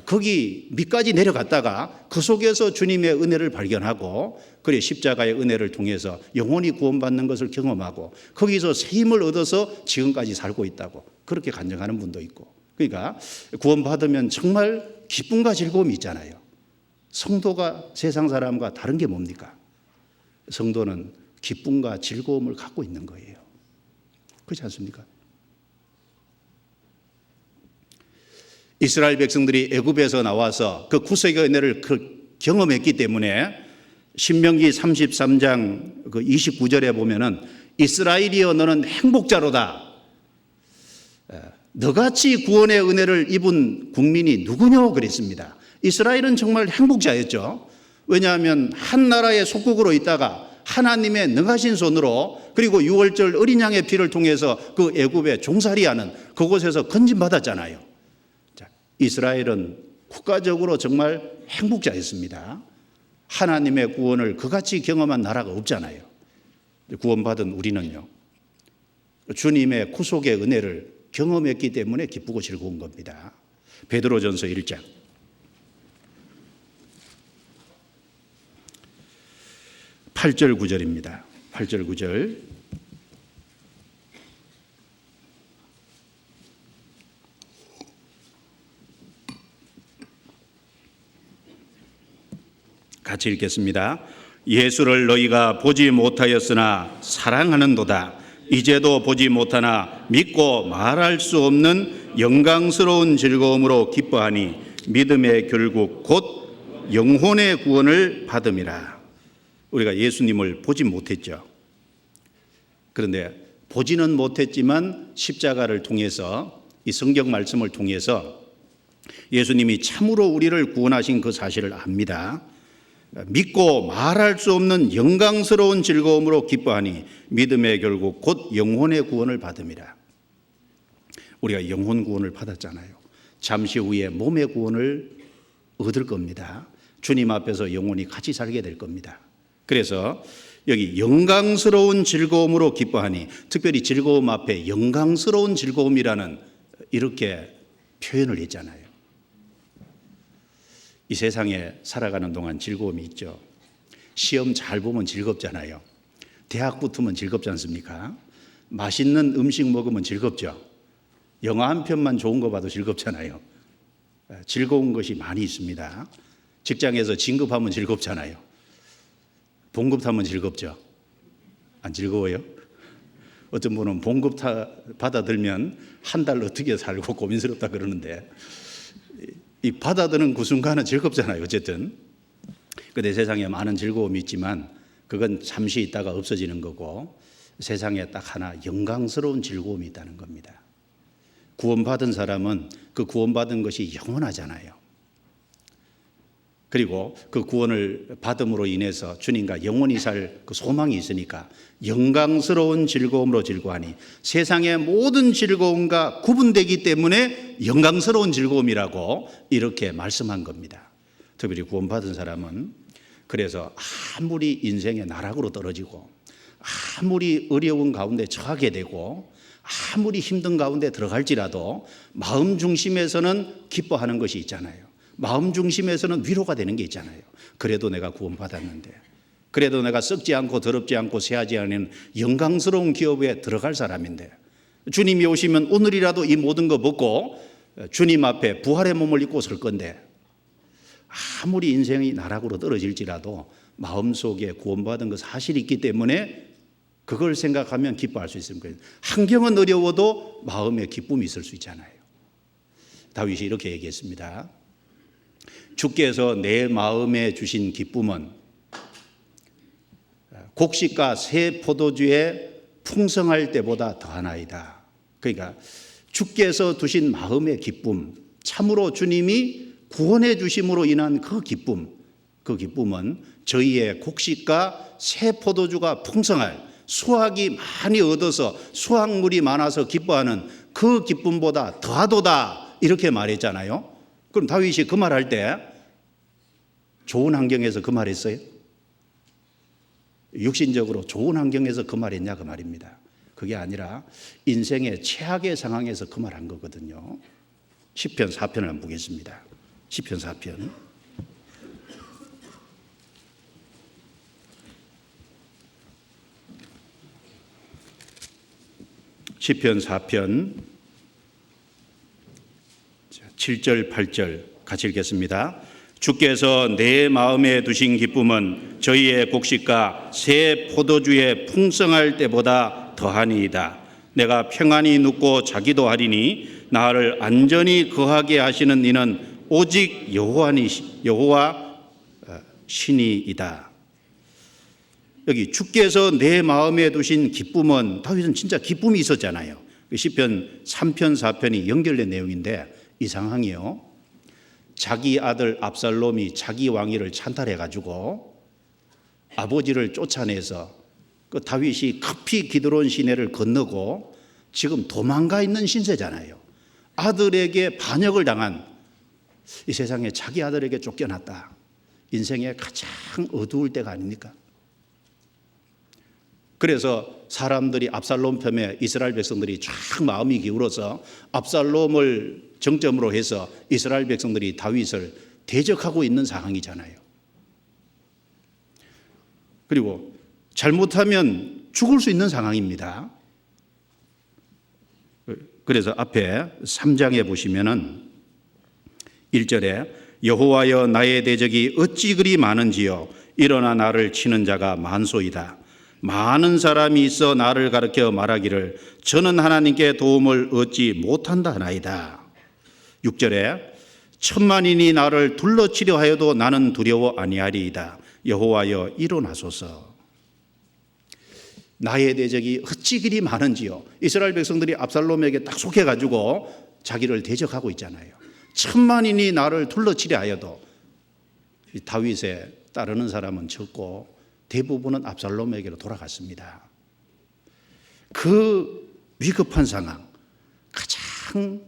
거기 밑까지 내려갔다가 그 속에서 주님의 은혜를 발견하고 그래 십자가의 은혜를 통해서 영원히 구원받는 것을 경험하고 거기서 새 힘을 얻어서 지금까지 살고 있다고 그렇게 간증하는 분도 있고. 그러니까 구원받으면 정말 기쁨과 즐거움이 있잖아요. 성도가 세상 사람과 다른 게 뭡니까? 성도는 기쁨과 즐거움을 갖고 있는 거예요. 그렇지 않습니까? 이스라엘 백성들이 애굽에서 나와서 그 구속의 은혜를 경험했기 때문에 신명기 33장 그 29절에 보면은 이스라엘이여 너는 행복자로다. 너같이 구원의 은혜를 입은 국민이 누구냐 그랬습니다. 이스라엘은 정말 행복자였죠. 왜냐하면 한 나라의 속국으로 있다가 하나님의 능하신 손으로 그리고 유월절 어린 양의 피를 통해서 그 애굽에 종살이하는 그곳에서 건진받았잖아요. 자, 이스라엘은 국가적으로 정말 행복자였습니다. 하나님의 구원을 그같이 경험한 나라가 없잖아요. 구원받은 우리는요, 주님의 구속의 은혜를 경험했기 때문에 기쁘고 즐거운 겁니다. 베드로전서 1장 8절 9절입니다. 8절 9절. 같이 읽겠습니다. 예수를 너희가 보지 못하였으나 사랑하는도다. 이제도 보지 못하나 믿고 말할 수 없는 영광스러운 즐거움으로 기뻐하니 믿음의 결국 곧 영혼의 구원을 받음이라. 우리가 예수님을 보지 못했죠. 그런데 보지는 못했지만 십자가를 통해서 이 성경 말씀을 통해서 예수님이 참으로 우리를 구원하신 그 사실을 압니다. 믿고 말할 수 없는 영광스러운 즐거움으로 기뻐하니 믿음의 결국 곧 영혼의 구원을 받음이라. 우리가 영혼 구원을 받았잖아요. 잠시 후에 몸의 구원을 얻을 겁니다. 주님 앞에서 영원히 같이 살게 될 겁니다. 그래서 여기 영광스러운 즐거움으로 기뻐하니, 특별히 즐거움 앞에 영광스러운 즐거움이라는 이렇게 표현을 했잖아요. 이 세상에 살아가는 동안 즐거움이 있죠. 시험 잘 보면 즐겁잖아요. 대학 붙으면 즐겁지 않습니까? 맛있는 음식 먹으면 즐겁죠. 영화 한 편만 좋은 거 봐도 즐겁잖아요. 즐거운 것이 많이 있습니다. 직장에서 진급하면 즐겁잖아요. 봉급 타면 즐겁죠. 안 즐거워요? 어떤 분은 봉급 받아들면 한 달 어떻게 살고 고민스럽다 그러는데, 이 받아드는 그 순간은 즐겁잖아요. 어쨌든. 근데 세상에 많은 즐거움이 있지만 그건 잠시 있다가 없어지는 거고, 세상에 딱 하나 영광스러운 즐거움이 있다는 겁니다. 구원받은 사람은 그 구원받은 것이 영원하잖아요. 그리고 그 구원을 받음으로 인해서 주님과 영원히 살 그 소망이 있으니까 영광스러운 즐거움으로 즐거워하니, 세상의 모든 즐거움과 구분되기 때문에 영광스러운 즐거움이라고 이렇게 말씀한 겁니다. 특별히 구원받은 사람은 그래서 아무리 인생의 나락으로 떨어지고 아무리 어려운 가운데 처하게 되고 아무리 힘든 가운데 들어갈지라도 마음 중심에서는 기뻐하는 것이 있잖아요. 마음 중심에서는 위로가 되는 게 있잖아요. 그래도 내가 구원받았는데, 그래도 내가 썩지 않고 더럽지 않고 새하지 않은 영광스러운 기업에 들어갈 사람인데, 주님이 오시면 오늘이라도 이 모든 거 벗고 주님 앞에 부활의 몸을 입고 설 건데, 아무리 인생이 나락으로 떨어질지라도 마음속에 구원받은 그 사실이 있기 때문에 그걸 생각하면 기뻐할 수 있습니다. 환경은 어려워도 마음에 기쁨이 있을 수 있잖아요. 다윗이 이렇게 얘기했습니다. 주께서 내 마음에 주신 기쁨은 곡식과 새 포도주에 풍성할 때보다 더하나이다. 그러니까 주께서 두신 마음의 기쁨, 참으로 주님이 구원해 주심으로 인한 그 기쁨은 저희의 곡식과 새 포도주가 풍성할, 수확이 많이 얻어서 수확물이 많아서 기뻐하는 그 기쁨보다 더하도다, 이렇게 말했잖아요. 그럼 다윗이 그 말할 때 좋은 환경에서 그 말했어요? 육신적으로 좋은 환경에서 그 말했냐, 그 말입니다. 그게 아니라 인생의 최악의 상황에서 그 말한 거거든요. 시편 4편을 한번 보겠습니다. 시편 4편. 시편 4편 7절 8절 같이 읽겠습니다. 주께서 내 마음에 두신 기쁨은 저희의 곡식과 새 포도주에 풍성할 때보다 더하니이다. 내가 평안히 눕고 자기도 하리니 나를 안전히 거하게 하시는 이는 오직 여호와 신이이다. 여기 주께서 내 마음에 두신 기쁨은, 다윗은 진짜 기쁨이 있었잖아요. 시편 3편 4편이 연결된 내용인데, 이 상황이요, 자기 아들 압살롬이 자기 왕위를 찬탈해 가지고 아버지를 쫓아내서 그 다윗이 급히 기드론 시내를 건너고 지금 도망가 있는 신세잖아요. 아들에게 반역을 당한, 이 세상에 자기 아들에게 쫓겨났다. 인생의 가장 어두울 때가 아닙니까? 그래서 사람들이 압살롬 편에 이스라엘 백성들이 쫙 마음이 기울어서 압살롬을 정점으로 해서 이스라엘 백성들이 다윗을 대적하고 있는 상황이잖아요. 그리고 잘못하면 죽을 수 있는 상황입니다. 그래서 앞에 3장에 보시면은 1절에 여호와여 나의 대적이 어찌 그리 많은지요 일어나 나를 치는 자가 만소이다. 많은 사람이 있어 나를 가르쳐 말하기를 저는 하나님께 도움을 얻지 못한다 하나이다. 6절에 천만인이 나를 둘러치려 하여도 나는 두려워 아니하리이다. 여호와여 일어나소서. 나의 대적이 어찌 그리 많은지요. 이스라엘 백성들이 압살롬에게 딱 속해가지고 자기를 대적하고 있잖아요. 천만인이 나를 둘러치려 하여도, 다윗에 따르는 사람은 적고 대부분은 압살롬에게로 돌아갔습니다. 그 위급한 상황, 가장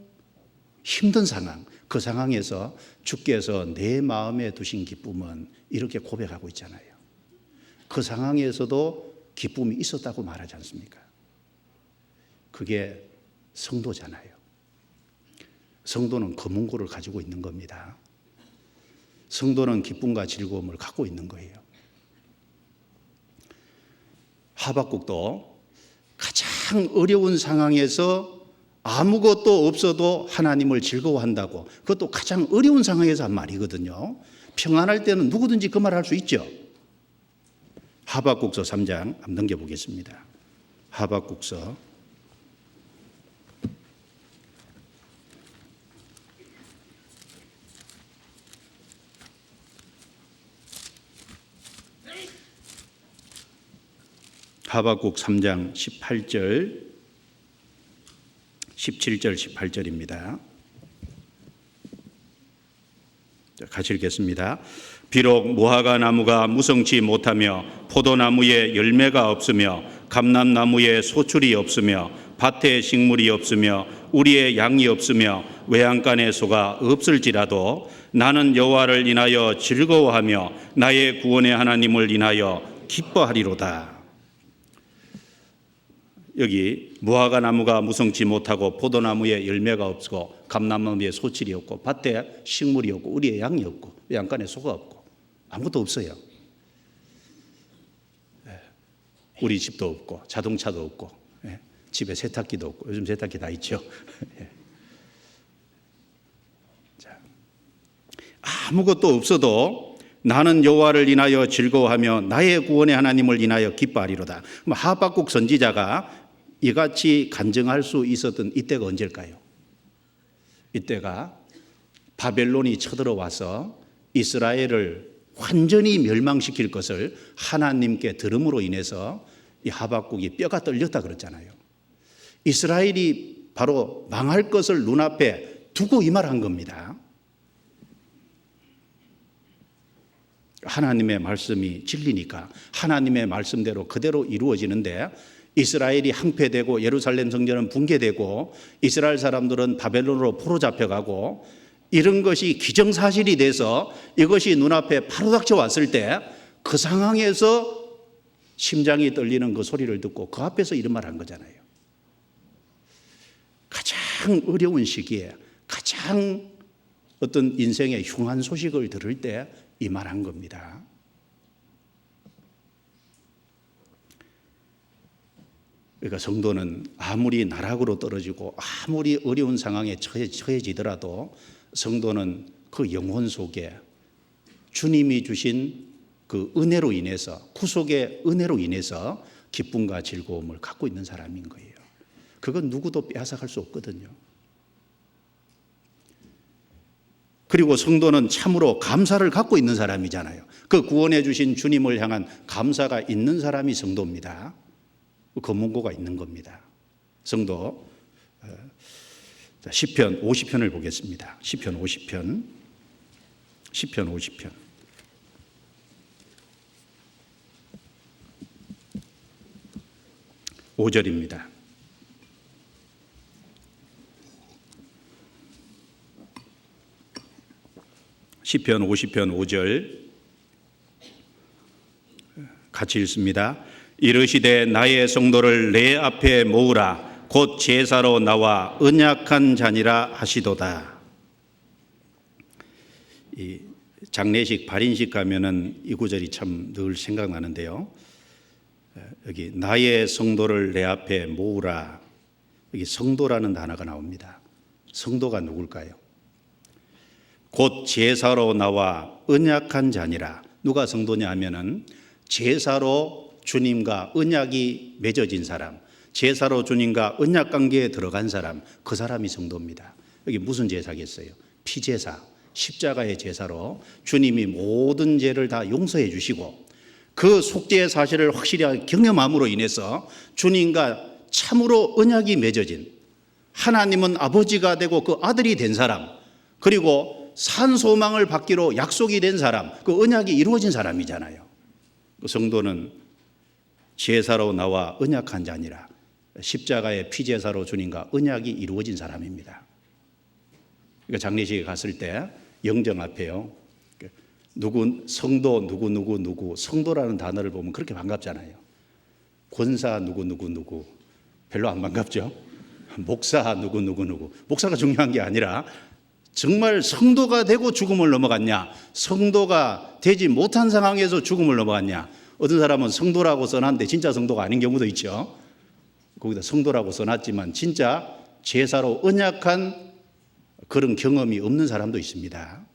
힘든 상황, 그 상황에서 주께서 내 마음에 두신 기쁨은, 이렇게 고백하고 있잖아요. 그 상황에서도 기쁨이 있었다고 말하지 않습니까? 그게 성도잖아요. 성도는 검은고를 가지고 있는 겁니다. 성도는 기쁨과 즐거움을 갖고 있는 거예요. 하박국도 가장 어려운 상황에서 아무것도 없어도 하나님을 즐거워한다고, 그것도 가장 어려운 상황에서 한 말이거든요. 평안할 때는 누구든지 그 말을 할 수 있죠. 하박국서 3장 한번 넘겨보겠습니다. 하박국서 3장 18절, 17절, 18절입니다. 같이 읽겠습니다. 비록 무화과 나무가 무성치 못하며 포도나무에 열매가 없으며 감람나무에 소출이 없으며 밭에 식물이 없으며 우리의 양이 없으며 외양간에 소가 없을지라도 나는 여호와를 인하여 즐거워하며 나의 구원의 하나님을 인하여 기뻐하리로다. 여기 무화과 나무가 무성치 못하고 포도나무에 열매가 없고 감람나무에 소출이 없고 밭에 식물이 없고 우리의 양이 없고 양간에 소가 없고 아무것도 없어요. 우리 집도 없고 자동차도 없고 집에 세탁기도 없고 요즘 세탁기 다 있죠. 자, 아무것도 없어도 나는 여호와를 인하여 즐거워하며 나의 구원의 하나님을 인하여 기뻐하리로다. 그럼 하박국 선지자가 이같이 간증할 수 있었던 이때가 언제일까요? 이때가 바벨론이 쳐들어와서 이스라엘을 완전히 멸망시킬 것을 하나님께 들음으로 인해서 이 하박국이 뼈가 떨렸다 그랬잖아요. 이스라엘이 바로 망할 것을 눈앞에 두고 이 말 한 겁니다. 하나님의 말씀이 진리니까 하나님의 말씀대로 그대로 이루어지는데 이스라엘이 항폐되고 예루살렘 성전은 붕괴되고 이스라엘 사람들은 바벨론으로 포로 잡혀가고 이런 것이 기정사실이 돼서 이것이 눈앞에 바로 닥쳐왔을 때 그 상황에서 심장이 떨리는 그 소리를 듣고 그 앞에서 이런 말 한 거잖아요. 가장 어려운 시기에 가장 어떤 인생의 흉한 소식을 들을 때 이 말 한 겁니다. 그러니까 성도는 아무리 나락으로 떨어지고 아무리 어려운 상황에 처해지더라도 성도는 그 영혼 속에 주님이 주신 그 은혜로 인해서 구속의 은혜로 인해서 기쁨과 즐거움을 갖고 있는 사람인 거예요. 그건 누구도 빼앗아갈 수 없거든요. 그리고 성도는 참으로 감사를 갖고 있는 사람이잖아요. 그 구원해 주신 주님을 향한 감사가 있는 사람이 성도입니다. 검문고가 있는 겁니다. 성도 시편 50편을 보겠습니다. 시편 50편 5절입니다. 시편 50편 5절 같이 읽습니다. 이르시되 나의 성도를 내 앞에 모으라 곧 제사로 나와 언약한 자니라 하시도다. 이 장례식 발인식 가면은 이 구절이 참 늘 생각나는데요. 여기 나의 성도를 내 앞에 모으라. 여기 성도라는 단어가 나옵니다. 성도가 누굴까요? 곧 제사로 나와 언약한 자니라. 누가 성도냐 하면은 제사로 주님과 언약이 맺어진 사람, 제사로 주님과 언약 관계에 들어간 사람, 그 사람이 성도입니다. 여기 무슨 제사겠어요? 피제사, 십자가의 제사로 주님이 모든 죄를 다 용서해 주시고 그 속죄의 사실을 확실히 경험함으로 인해서 주님과 참으로 언약이 맺어진, 하나님은 아버지가 되고 그 아들이 된 사람, 그리고 산 소망을 받기로 약속이 된 사람, 그 언약이 이루어진 사람이잖아요. 그 성도는 제사로 나와 언약한 자니라. 십자가의 피제사로 주님과 언약이 이루어진 사람입니다. 그러니까 장례식에 갔을 때 영정 앞에요, 누구 성도 누구 성도라는 단어를 보면 그렇게 반갑잖아요. 권사 누구 별로 안 반갑죠. 목사 누구 목사가 중요한 게 아니라 정말 성도가 되고 죽음을 넘어갔냐, 성도가 되지 못한 상황에서 죽음을 넘어갔냐. 어떤 사람은 성도라고 써놨는데 진짜 성도가 아닌 경우도 있죠. 거기다 성도라고 써놨지만 진짜 제사로 언약한 그런 경험이 없는 사람도 있습니다.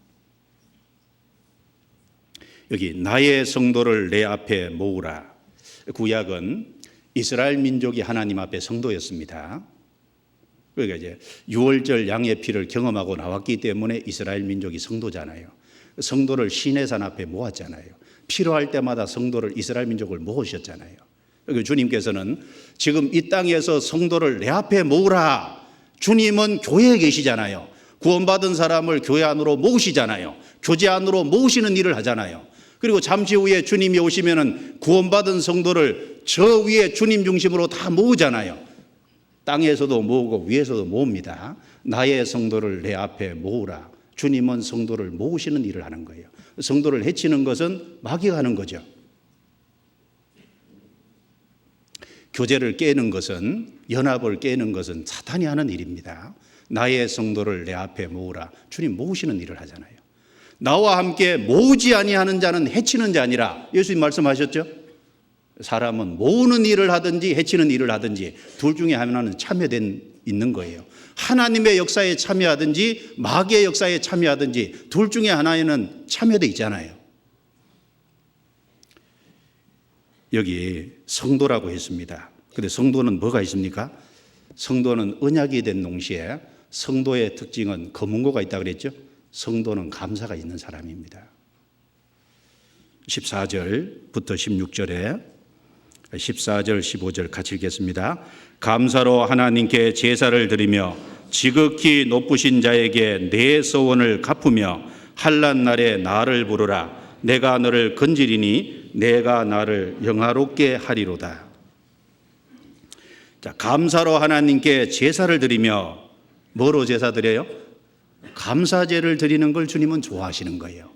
여기 나의 성도를 내 앞에 모으라. 구약은 이스라엘 민족이 하나님 앞에 성도였습니다. 그러니까 이제 유월절 양의 피를 경험하고 나왔기 때문에 이스라엘 민족이 성도잖아요. 성도를 시내산 앞에 모았잖아요. 필요할 때마다 성도를 이스라엘 민족을 모으셨잖아요. 그리고 주님께서는 지금 이 땅에서 성도를 내 앞에 모으라. 주님은 교회에 계시잖아요. 구원받은 사람을 교회 안으로 모으시잖아요. 교제 안으로 모으시는 일을 하잖아요. 그리고 잠시 후에 주님이 오시면은 구원받은 성도를 저 위에 주님 중심으로 다 모으잖아요. 땅에서도 모으고 위에서도 모읍니다. 나의 성도를 내 앞에 모으라. 주님은 성도를 모으시는 일을 하는 거예요. 성도를 해치는 것은 마귀가 하는 거죠. 교제를 깨는 것은, 연합을 깨는 것은 사탄이 하는 일입니다. 나의 성도를 내 앞에 모으라. 주님 모으시는 일을 하잖아요. 나와 함께 모으지 아니하는 자는 해치는 자니라. 예수님 말씀하셨죠? 사람은 모으는 일을 하든지 해치는 일을 하든지 둘 중에 하나는 참여된 있는 거예요. 하나님의 역사에 참여하든지 마귀의 역사에 참여하든지 둘 중에 하나에는 참여돼 있잖아요. 여기 성도라고 했습니다. 근데 성도는 뭐가 있습니까? 성도는 언약이 된 동시에 성도의 특징은 거문고가 있다고 그랬죠? 성도는 감사가 있는 사람입니다. 14절부터 16절에 14절 15절 같이 읽겠습니다. 감사로 하나님께 제사를 드리며 지극히 높으신 자에게 내 소원을 갚으며 환난 날에 나를 부르라. 내가 너를 건지리니 내가 나를 영화롭게 하리로다. 자, 감사로 하나님께 제사를 드리며 뭐로 제사 드려요? 감사제를 드리는 걸 주님은 좋아하시는 거예요.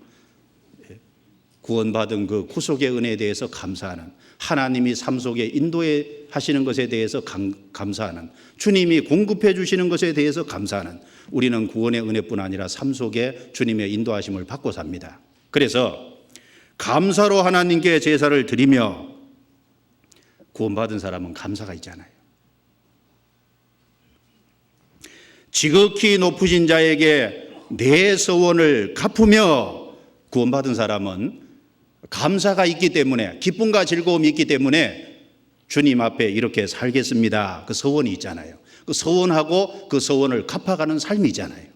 구원받은 그 구속의 은혜에 대해서 감사하는, 하나님이 삶 속에 인도해 하시는 것에 대해서 감사하는, 주님이 공급해 주시는 것에 대해서 감사하는, 우리는 구원의 은혜뿐 아니라 삶 속에 주님의 인도하심을 받고 삽니다. 그래서 감사로 하나님께 제사를 드리며, 구원받은 사람은 감사가 있잖아요. 지극히 높으신 자에게 내 소원을 갚으며, 구원받은 사람은 감사가 있기 때문에, 기쁨과 즐거움이 있기 때문에 주님 앞에 이렇게 살겠습니다. 그 소원이 있잖아요. 그 소원하고 그 소원을 갚아가는 삶이잖아요.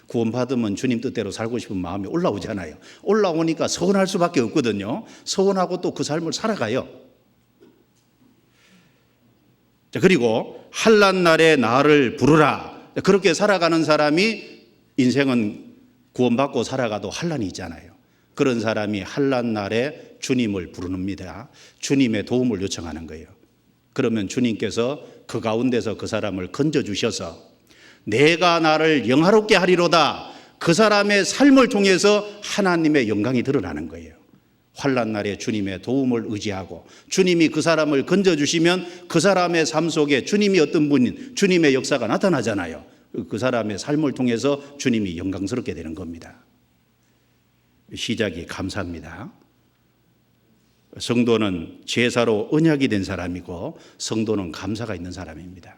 구원받으면 주님 뜻대로 살고 싶은 마음이 올라오잖아요. 올라오니까 소원할 수밖에 없거든요. 소원하고 또 그 삶을 살아가요. 그리고 환난 날에 나를 부르라. 그렇게 살아가는 사람이, 인생은 구원받고 살아가도 환난이 있잖아요. 그런 사람이 환난 날에 주님을 부릅니다. 주님의 도움을 요청하는 거예요. 그러면 주님께서 그 가운데서 그 사람을 건져주셔서 내가 나를 영화롭게 하리로다. 그 사람의 삶을 통해서 하나님의 영광이 드러나는 거예요. 환난 날에 주님의 도움을 의지하고 주님이 그 사람을 건져주시면 그 사람의 삶 속에 주님이 어떤 분인, 주님의 역사가 나타나잖아요. 그 사람의 삶을 통해서 주님이 영광스럽게 되는 겁니다. 시작이 감사입니다. 성도는 제사로 언약이 된 사람이고 성도는 감사가 있는 사람입니다.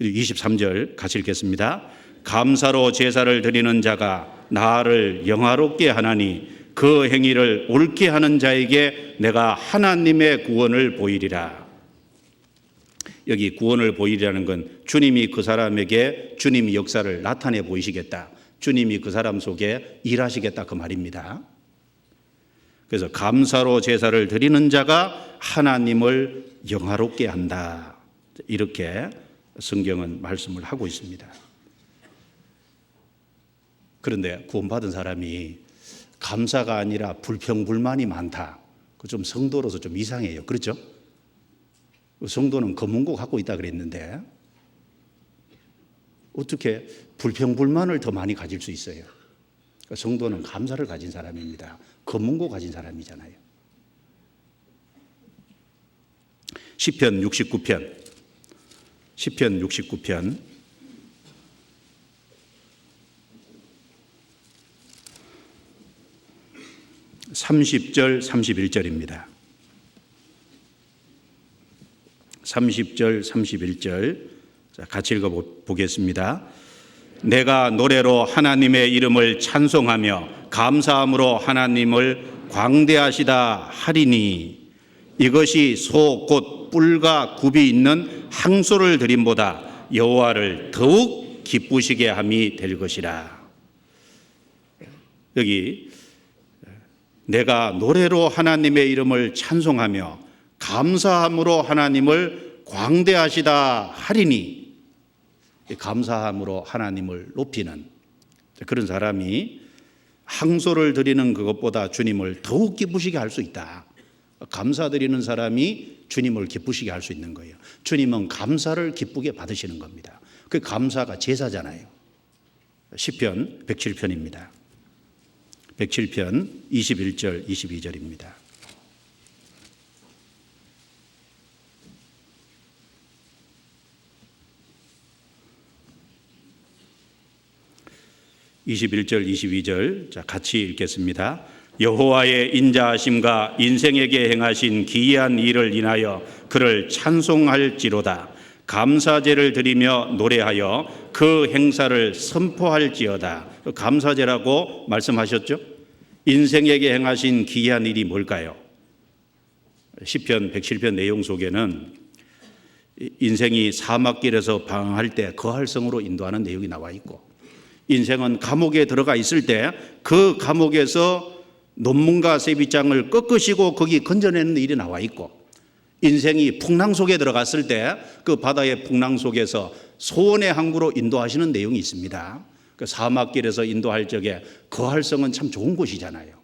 23절 같이 읽겠습니다. 감사로 제사를 드리는 자가 나를 영화롭게 하나니 그 행위를 옳게 하는 자에게 내가 하나님의 구원을 보이리라. 여기 구원을 보이리라는 건 주님이 그 사람에게 주님의 역사를 나타내 보이시겠다. 주님이 그 사람 속에 일하시겠다 그 말입니다. 그래서 감사로 제사를 드리는 자가 하나님을 영화롭게 한다. 이렇게 성경은 말씀을 하고 있습니다. 그런데 구원받은 사람이 감사가 아니라 불평불만이 많다. 그 좀 성도로서 좀 이상해요. 그렇죠? 성도는 검은고 갖고 있다 그랬는데 어떻게 불평불만을 더 많이 가질 수 있어요? 성도는 감사를 가진 사람입니다. 검은고 가진 사람이잖아요. 시편 69편 30절 31절입니다. 30절 31절 같이 읽어보겠습니다. 내가 노래로 하나님의 이름을 찬송하며 감사함으로 하나님을 광대하시다 하리니 이것이 소 곧 뿔과 굽이 있는 항소를 드림보다 여호와를 더욱 기쁘시게 함이 될 것이라. 여기 내가 노래로 하나님의 이름을 찬송하며 감사함으로 하나님을 광대하시다 하리니, 감사함으로 하나님을 높이는 그런 사람이 항소를 드리는 그것보다 주님을 더욱 기쁘시게 할 수 있다. 감사드리는 사람이 주님을 기쁘시게 할 수 있는 거예요. 주님은 감사를 기쁘게 받으시는 겁니다. 그 감사가 제사잖아요. 시편 107편입니다. 107편 21절 22절입니다. 21절, 22절 자 같이 읽겠습니다. 여호와의 인자하심과 인생에게 행하신 기이한 일을 인하여 그를 찬송할지로다. 감사제를 드리며 노래하여 그 행사를 선포할지어다. 감사제라고 말씀하셨죠? 인생에게 행하신 기이한 일이 뭘까요? 시편 107편 내용 속에는 인생이 사막길에서 방황할 때 거할 성으로 인도하는 내용이 나와 있고, 인생은 감옥에 들어가 있을 때 그 감옥에서 논문과 세비장을 꺾으시고 거기 건져내는 일이 나와 있고, 인생이 풍랑 속에 들어갔을 때 그 바다의 풍랑 속에서 소원의 항구로 인도하시는 내용이 있습니다. 그 사막길에서 인도할 적에 거할 성은 참 좋은 곳이잖아요.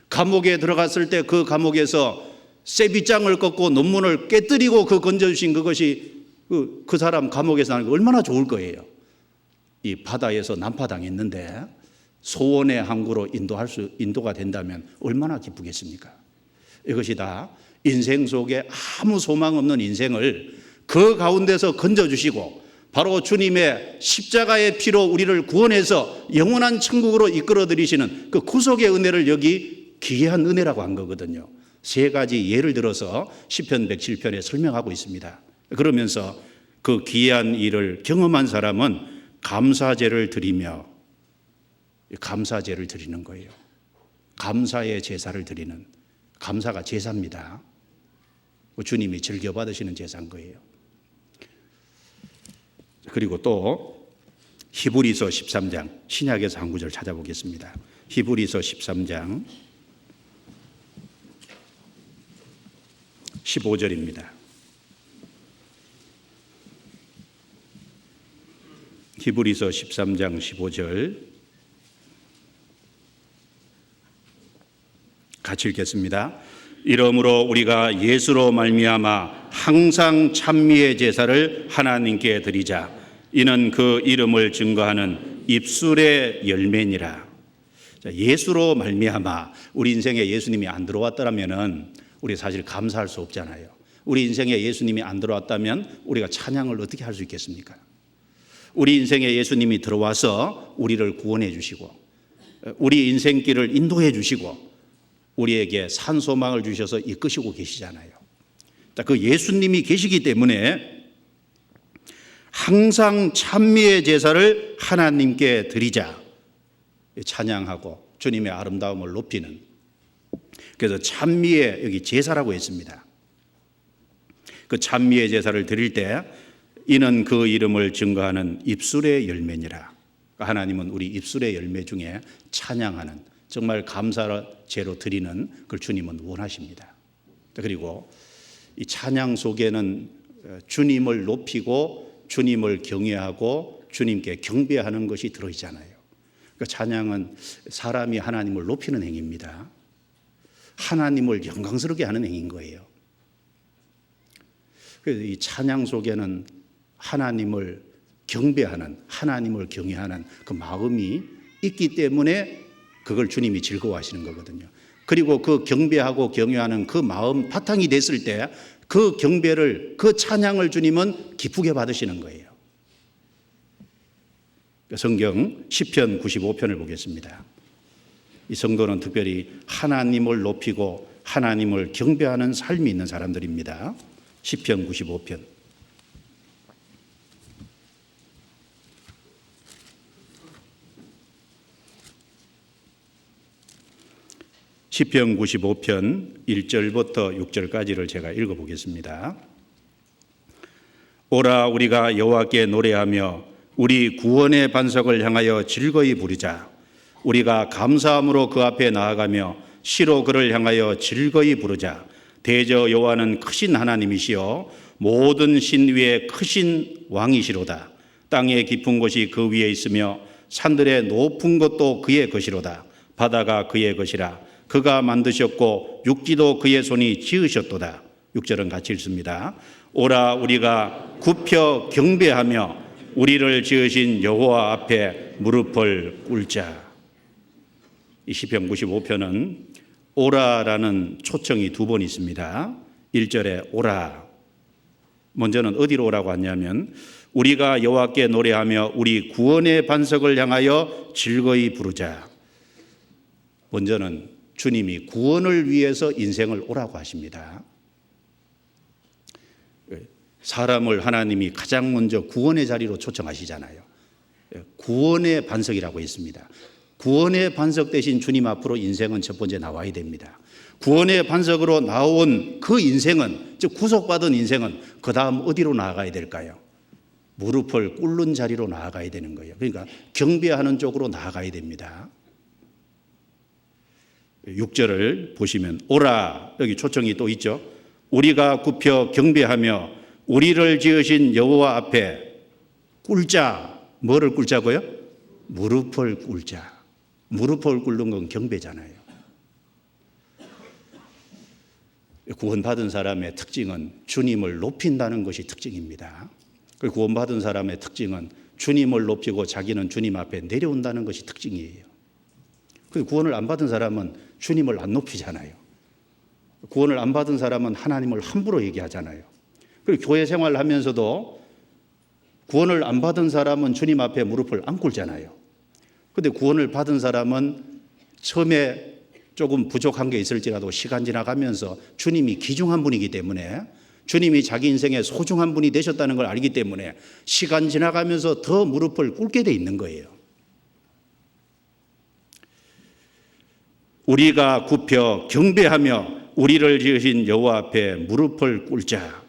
감옥에 들어갔을 때 그 감옥에서 세비장을 꺾고 논문을 깨뜨리고 그 건져주신 그것이 그 사람 감옥에서 하는 게 얼마나 좋을 거예요. 이 바다에서 난파당했는데 소원의 항구로 인도가 된다면 얼마나 기쁘겠습니까? 이것이 다 인생 속에 아무 소망 없는 인생을 그 가운데서 건져주시고 바로 주님의 십자가의 피로 우리를 구원해서 영원한 천국으로 이끌어들이시는 그 구속의 은혜를 여기 기이한 은혜라고 한 거거든요. 세 가지 예를 들어서 시편 107편에 설명하고 있습니다. 그러면서 그 기이한 일을 경험한 사람은 감사제를 드리며, 감사제를 드리는 거예요. 감사의 제사를 드리는, 감사가 제사입니다. 주님이 즐겨받으시는 제사인 거예요. 그리고 또 히브리서 13장, 신약에서 한 구절 찾아보겠습니다. 히브리서 13장 15절입니다. 히브리서 13장 15절 같이 읽겠습니다. 이러므로 우리가 예수로 말미암아 항상 찬미의 제사를 하나님께 드리자. 이는 그 이름을 증거하는 입술의 열매니라. 예수로 말미암아, 우리 인생에 예수님이 안 들어왔더라면 우리 사실 감사할 수 없잖아요. 우리 인생에 예수님이 안 들어왔다면 우리가 찬양을 어떻게 할 수 있겠습니까? 우리 인생에 예수님이 들어와서 우리를 구원해 주시고 우리 인생길을 인도해 주시고 우리에게 산소망을 주셔서 이끄시고 계시잖아요. 그 예수님이 계시기 때문에 항상 찬미의 제사를 하나님께 드리자. 찬양하고 주님의 아름다움을 높이는, 그래서 찬미의 여기 제사라고 했습니다. 그 찬미의 제사를 드릴 때 이는 그 이름을 증거하는 입술의 열매니라. 하나님은 우리 입술의 열매 중에 찬양하는, 정말 감사제로 드리는 그 주님은 원하십니다. 그리고 이 찬양 속에는 주님을 높이고 주님을 경외하고 주님께 경배하는 것이 들어있잖아요. 그 찬양은 사람이 하나님을 높이는 행위입니다. 하나님을 영광스럽게 하는 행위인 거예요. 그래서 이 찬양 속에는 하나님을 경배하는, 하나님을 경외하는 그 마음이 있기 때문에 그걸 주님이 즐거워하시는 거거든요. 그리고 그 경배하고 경외하는 그 마음 바탕이 됐을 때 그 경배를, 그 찬양을 주님은 기쁘게 받으시는 거예요. 성경 시편 95편을 보겠습니다. 이 성도는 특별히 하나님을 높이고 하나님을 경배하는 삶이 있는 사람들입니다. 시편 95편 시편 95편 1절부터 6절까지를 제가 읽어보겠습니다. 오라 우리가 여호와께 노래하며 우리 구원의 반석을 향하여 즐거이 부르자. 우리가 감사함으로 그 앞에 나아가며 시로 그를 향하여 즐거이 부르자. 대저 여호와는 크신 하나님이시여 모든 신 위에 크신 왕이시로다. 땅의 깊은 곳이 그 위에 있으며 산들의 높은 것도 그의 것이로다. 바다가 그의 것이라. 그가 만드셨고 육지도 그의 손이 지으셨도다. 6절은 같이 읽습니다. 오라 우리가 굽혀 경배하며 우리를 지으신 여호와 앞에 무릎을 꿇자. 이 시편 95편은 오라라는 초청이 두 번 있습니다. 1절에 오라, 먼저는 어디로 오라고 하냐면 우리가 여호와께 노래하며 우리 구원의 반석을 향하여 즐거이 부르자. 먼저는 주님이 구원을 위해서 인생을 오라고 하십니다. 사람을 하나님이 가장 먼저 구원의 자리로 초청하시잖아요. 구원의 반석이라고 있습니다. 구원의 반석 대신 주님 앞으로 인생은 첫 번째 나와야 됩니다. 구원의 반석으로 나온 그 인생은, 즉 구속받은 인생은 그 다음 어디로 나아가야 될까요? 무릎을 꿇는 자리로 나아가야 되는 거예요. 그러니까 경배하는 쪽으로 나아가야 됩니다. 6절을 보시면 오라, 여기 초청이 또 있죠. 우리가 굽혀 경배하며 우리를 지으신 여호와 앞에 꿇자. 뭐를 꿇자고요? 무릎을 꿇자. 무릎을 꿇는 건 경배잖아요. 구원받은 사람의 특징은 주님을 높인다는 것이 특징입니다. 구원받은 사람의 특징은 주님을 높이고 자기는 주님 앞에 내려온다는 것이 특징이에요. 구원을 안 받은 사람은 주님을 안 높이잖아요. 구원을 안 받은 사람은 하나님을 함부로 얘기하잖아요. 그리고 교회 생활을 하면서도 구원을 안 받은 사람은 주님 앞에 무릎을 안 꿇잖아요. 그런데 구원을 받은 사람은 처음에 조금 부족한 게 있을지라도 시간 지나가면서 주님이 귀중한 분이기 때문에, 주님이 자기 인생의 소중한 분이 되셨다는 걸 알기 때문에 시간 지나가면서 더 무릎을 꿇게 돼 있는 거예요. 우리가 굽혀 경배하며 우리를 지으신 여호와 앞에 무릎을 꿇자.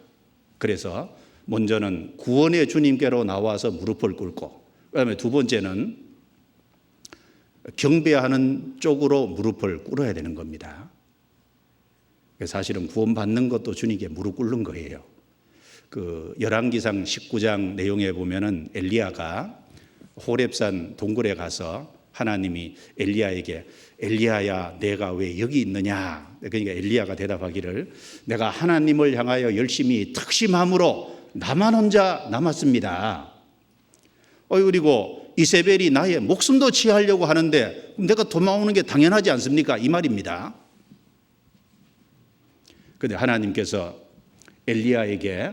그래서 먼저는 구원의 주님께로 나와서 무릎을 꿇고, 그다음에 두 번째는 경배하는 쪽으로 무릎을 꿇어야 되는 겁니다. 사실은 구원받는 것도 주님께 무릎 꿇는 거예요. 그 열왕기상 19장 내용에 보면은 엘리야가 호렙산 동굴에 가서 하나님이 엘리야에게 엘리야야 내가 왜 여기 있느냐, 그러니까 엘리야가 대답하기를 내가 하나님을 향하여 열심히 특심함으로 나만 혼자 남았습니다. 그리고 이세벨이 나의 목숨도 취하려고 하는데 내가 도망오는 게 당연하지 않습니까? 이 말입니다. 그런데 하나님께서 엘리야에게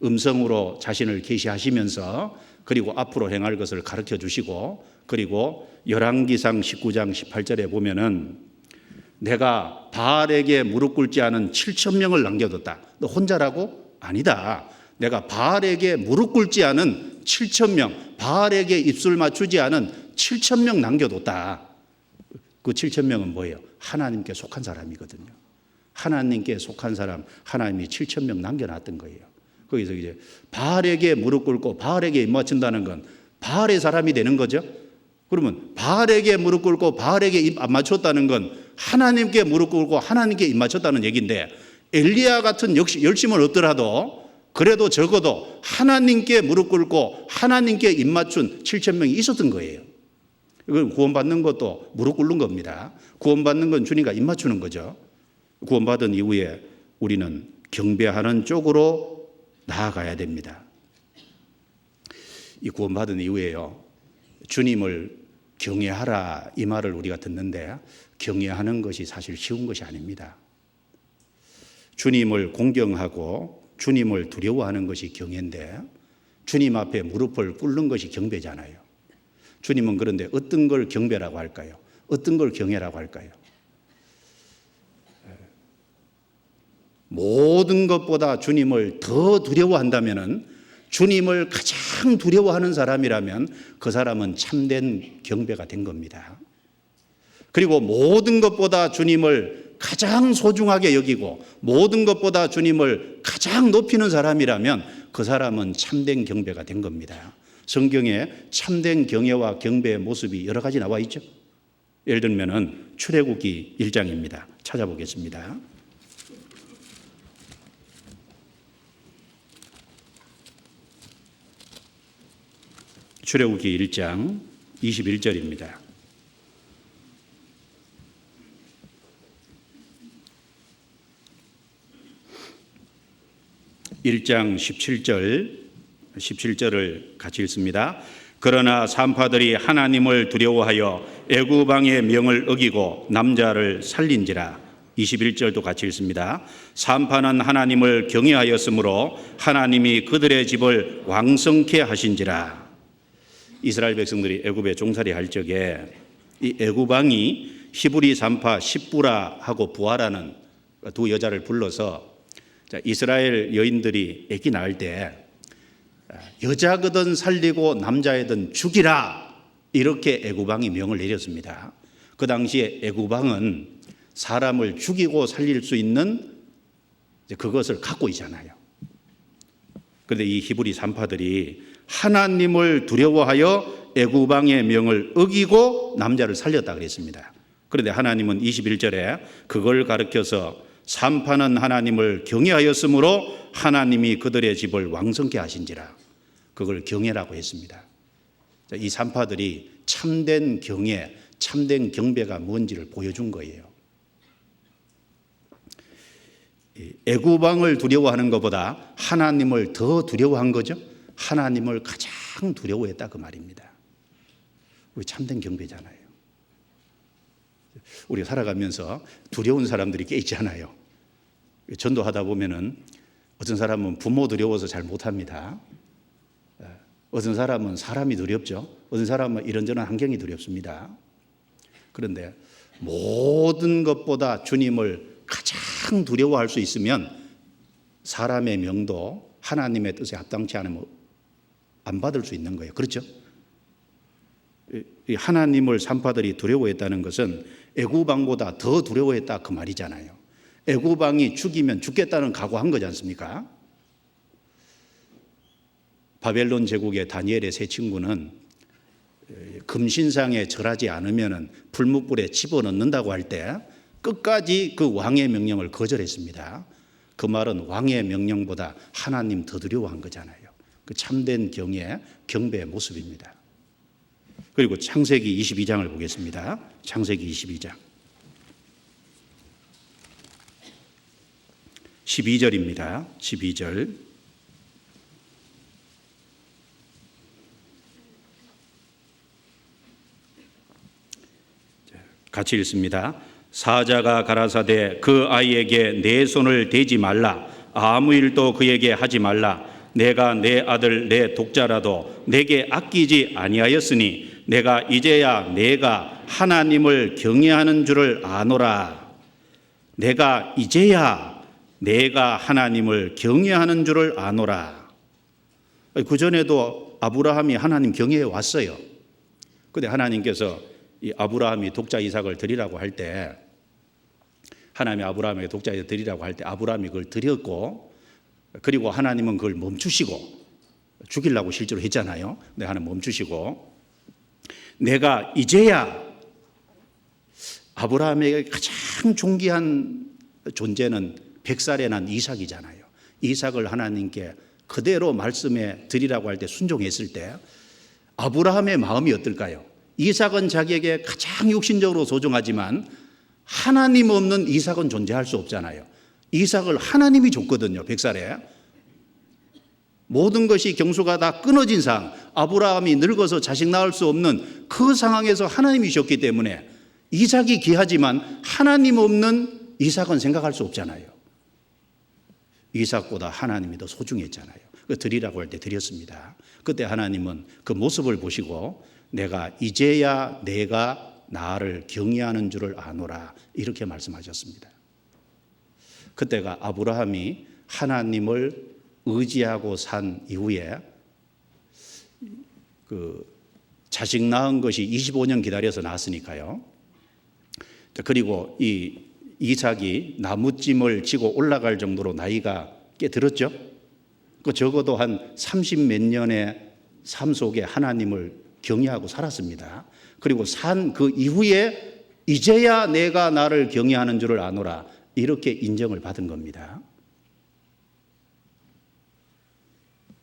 음성으로 자신을 계시하시면서 그리고 앞으로 행할 것을 가르쳐 주시고, 그리고 열왕기상 19장 18절에 보면은 내가 바알에게 무릎 꿇지 않은 7,000명을 남겨뒀다. 너 혼자라고? 아니다. 내가 바알에게 무릎 꿇지 않은 7,000명, 바알에게 입술 맞추지 않은 7,000명 남겨뒀다. 그 7,000명은 뭐예요? 하나님께 속한 사람이거든요. 하나님께 속한 사람, 하나님이 7,000명 남겨놨던 거예요. 거기서 이제 바알에게 무릎 꿇고 바알에게 입 맞춘다는 건 바알의 사람이 되는 거죠. 그러면 바알에게 무릎 꿇고 바알에게 입 안 맞췄다는 건 하나님께 무릎 꿇고 하나님께 입 맞췄다는 얘기인데, 엘리야 같은 역시 열심을 얻더라도 그래도 적어도 하나님께 무릎 꿇고 하나님께 입 맞춘 7,000명이 있었던 거예요. 이건 구원받는 것도 무릎 꿇는 겁니다. 구원받는 건 주님과 입 맞추는 거죠. 구원받은 이후에 우리는 경배하는 쪽으로 나아가야 됩니다. 이 구원받은 이후에요, 주님을 경외하라 이 말을 우리가 듣는데 경외하는 것이 사실 쉬운 것이 아닙니다. 주님을 공경하고 주님을 두려워하는 것이 경외인데 주님 앞에 무릎을 꿇는 것이 경배잖아요. 주님은 그런데 어떤 걸 경배라고 할까요? 어떤 걸 경외라고 할까요? 모든 것보다 주님을 더 두려워한다면은, 주님을 가장 두려워하는 사람이라면 그 사람은 참된 경배가 된 겁니다. 그리고 모든 것보다 주님을 가장 소중하게 여기고 모든 것보다 주님을 가장 높이는 사람이라면 그 사람은 참된 경배가 된 겁니다. 성경에 참된 경외와 경배의 모습이 여러 가지 나와 있죠. 예를 들면은 출애굽기 1장입니다. 찾아보겠습니다. 출애굽기 1장 21절입니다. 1장 17절을 같이 읽습니다. 그러나 산파들이 하나님을 두려워하여 애굽 왕의 명을 어기고 남자를 살린지라. 21절도 같이 읽습니다. 산파는 하나님을 경외하였으므로 하나님이 그들의 집을 왕성케 하신지라. 이스라엘 백성들이 애굽에 종살이 할 적에 이 애굽 왕이 히브리 산파 십부라 하고 부하라는 두 여자를 불러서 이스라엘 여인들이 아기 낳을 때 여자거든 살리고 남자애든 죽이라, 이렇게 애굽 왕이 명을 내렸습니다. 그 당시에 애굽 왕은 사람을 죽이고 살릴 수 있는 그것을 갖고 있잖아요. 그런데 이 히브리 산파들이 하나님을 두려워하여 애굽 왕의 명을 어기고 남자를 살렸다 그랬습니다. 그런데 하나님은 21절에 그걸 가르쳐서 산파는 하나님을 경외하였으므로 하나님이 그들의 집을 왕성케 하신지라, 그걸 경외라고 했습니다. 이 산파들이 참된 경외, 참된 경배가 뭔지를 보여준 거예요. 애굽 왕을 두려워하는 것보다 하나님을 더 두려워한 거죠. 하나님을 가장 두려워했다 그 말입니다. 우리 참된 경배잖아요. 우리 살아가면서 두려운 사람들이 꽤 있잖아요. 전도하다 보면은 어떤 사람은 부모 두려워서 잘 못합니다. 어떤 사람은 사람이 두렵죠. 어떤 사람은 이런저런 환경이 두렵습니다. 그런데 모든 것보다 주님을 가장 두려워할 수 있으면 사람의 명도 하나님의 뜻에 합당치 않으면 안 받을 수 있는 거예요. 그렇죠? 하나님을 산파들이 두려워했다는 것은 애굽 왕보다 더 두려워했다 그 말이잖아요. 애굽 왕이 죽이면 죽겠다는 각오한 거지 않습니까? 바벨론 제국의 다니엘의 세 친구는 금신상에 절하지 않으면 불뭇불에 집어넣는다고 할 때 끝까지 그 왕의 명령을 거절했습니다. 그 말은 왕의 명령보다 하나님 더 두려워한 거잖아요. 그 참된 경외, 경배의 모습입니다. 그리고 창세기 22장을 보겠습니다. 창세기 22장 12절입니다. 12절 같이 읽습니다. 사자가 가라사대 그 아이에게 내 손을 대지 말라, 아무 일도 그에게 하지 말라. 내가 내 아들 내 독자라도 내게 아끼지 아니하였으니 내가 이제야 내가 하나님을 경외하는 줄을 아노라. 내가 이제야 내가 하나님을 경외하는 줄을 아노라. 그 전에도 아브라함이 하나님 경외해 왔어요. 그런데 하나님께서 이 아브라함이 독자 이삭을 드리라고 할 때, 하나님이 아브라함에게 독자 이삭을 드리라고 할 때 아브라함이 그걸 드렸고, 그리고 하나님은 그걸 멈추시고 죽이려고 실제로 했잖아요. 근데 하나님 멈추시고, 내가 이제야, 아브라함에게 가장 존귀한 존재는 100살에 난 이삭이잖아요. 이삭을 하나님께 그대로 말씀에 드리라고 할 때 순종했을 때 아브라함의 마음이 어떨까요? 이삭은 자기에게 가장 육신적으로 소중하지만 하나님 없는 이삭은 존재할 수 없잖아요. 이삭을 하나님이 줬거든요. 100살에. 모든 것이 경수가 다 끊어진 상황, 아브라함이 늙어서 자식 낳을 수 없는 그 상황에서 하나님이 주셨기 때문에 이삭이 귀하지만 하나님 없는 이삭은 생각할 수 없잖아요. 이삭보다 하나님이 더 소중했잖아요. 그 드리라고 할 때 드렸습니다. 그때 하나님은 그 모습을 보시고 내가 이제야 내가 나를 경외하는 줄을 아노라, 이렇게 말씀하셨습니다. 그때가 아브라함이 하나님을 의지하고 산 이후에 그 자식 낳은 것이 25년 기다려서 낳았으니까요. 그리고 이 이삭이 나무찜을 지고 올라갈 정도로 나이가 꽤 들었죠. 그 적어도 한 30 몇 년의 삶 속에 하나님을 경외하고 살았습니다. 그리고 산 그 이후에 이제야 내가 나를 경외하는 줄을 아노라, 이렇게 인정을 받은 겁니다.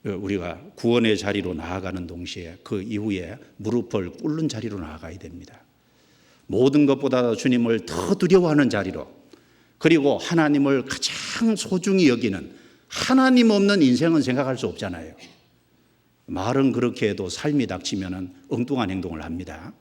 우리가 구원의 자리로 나아가는 동시에 그 이후에 무릎을 꿇는 자리로 나아가야 됩니다. 모든 것보다 주님을 더 두려워하는 자리로, 그리고 하나님을 가장 소중히 여기는, 하나님 없는 인생은 생각할 수 없잖아요. 말은 그렇게 해도 삶이 닥치면 엉뚱한 행동을 합니다.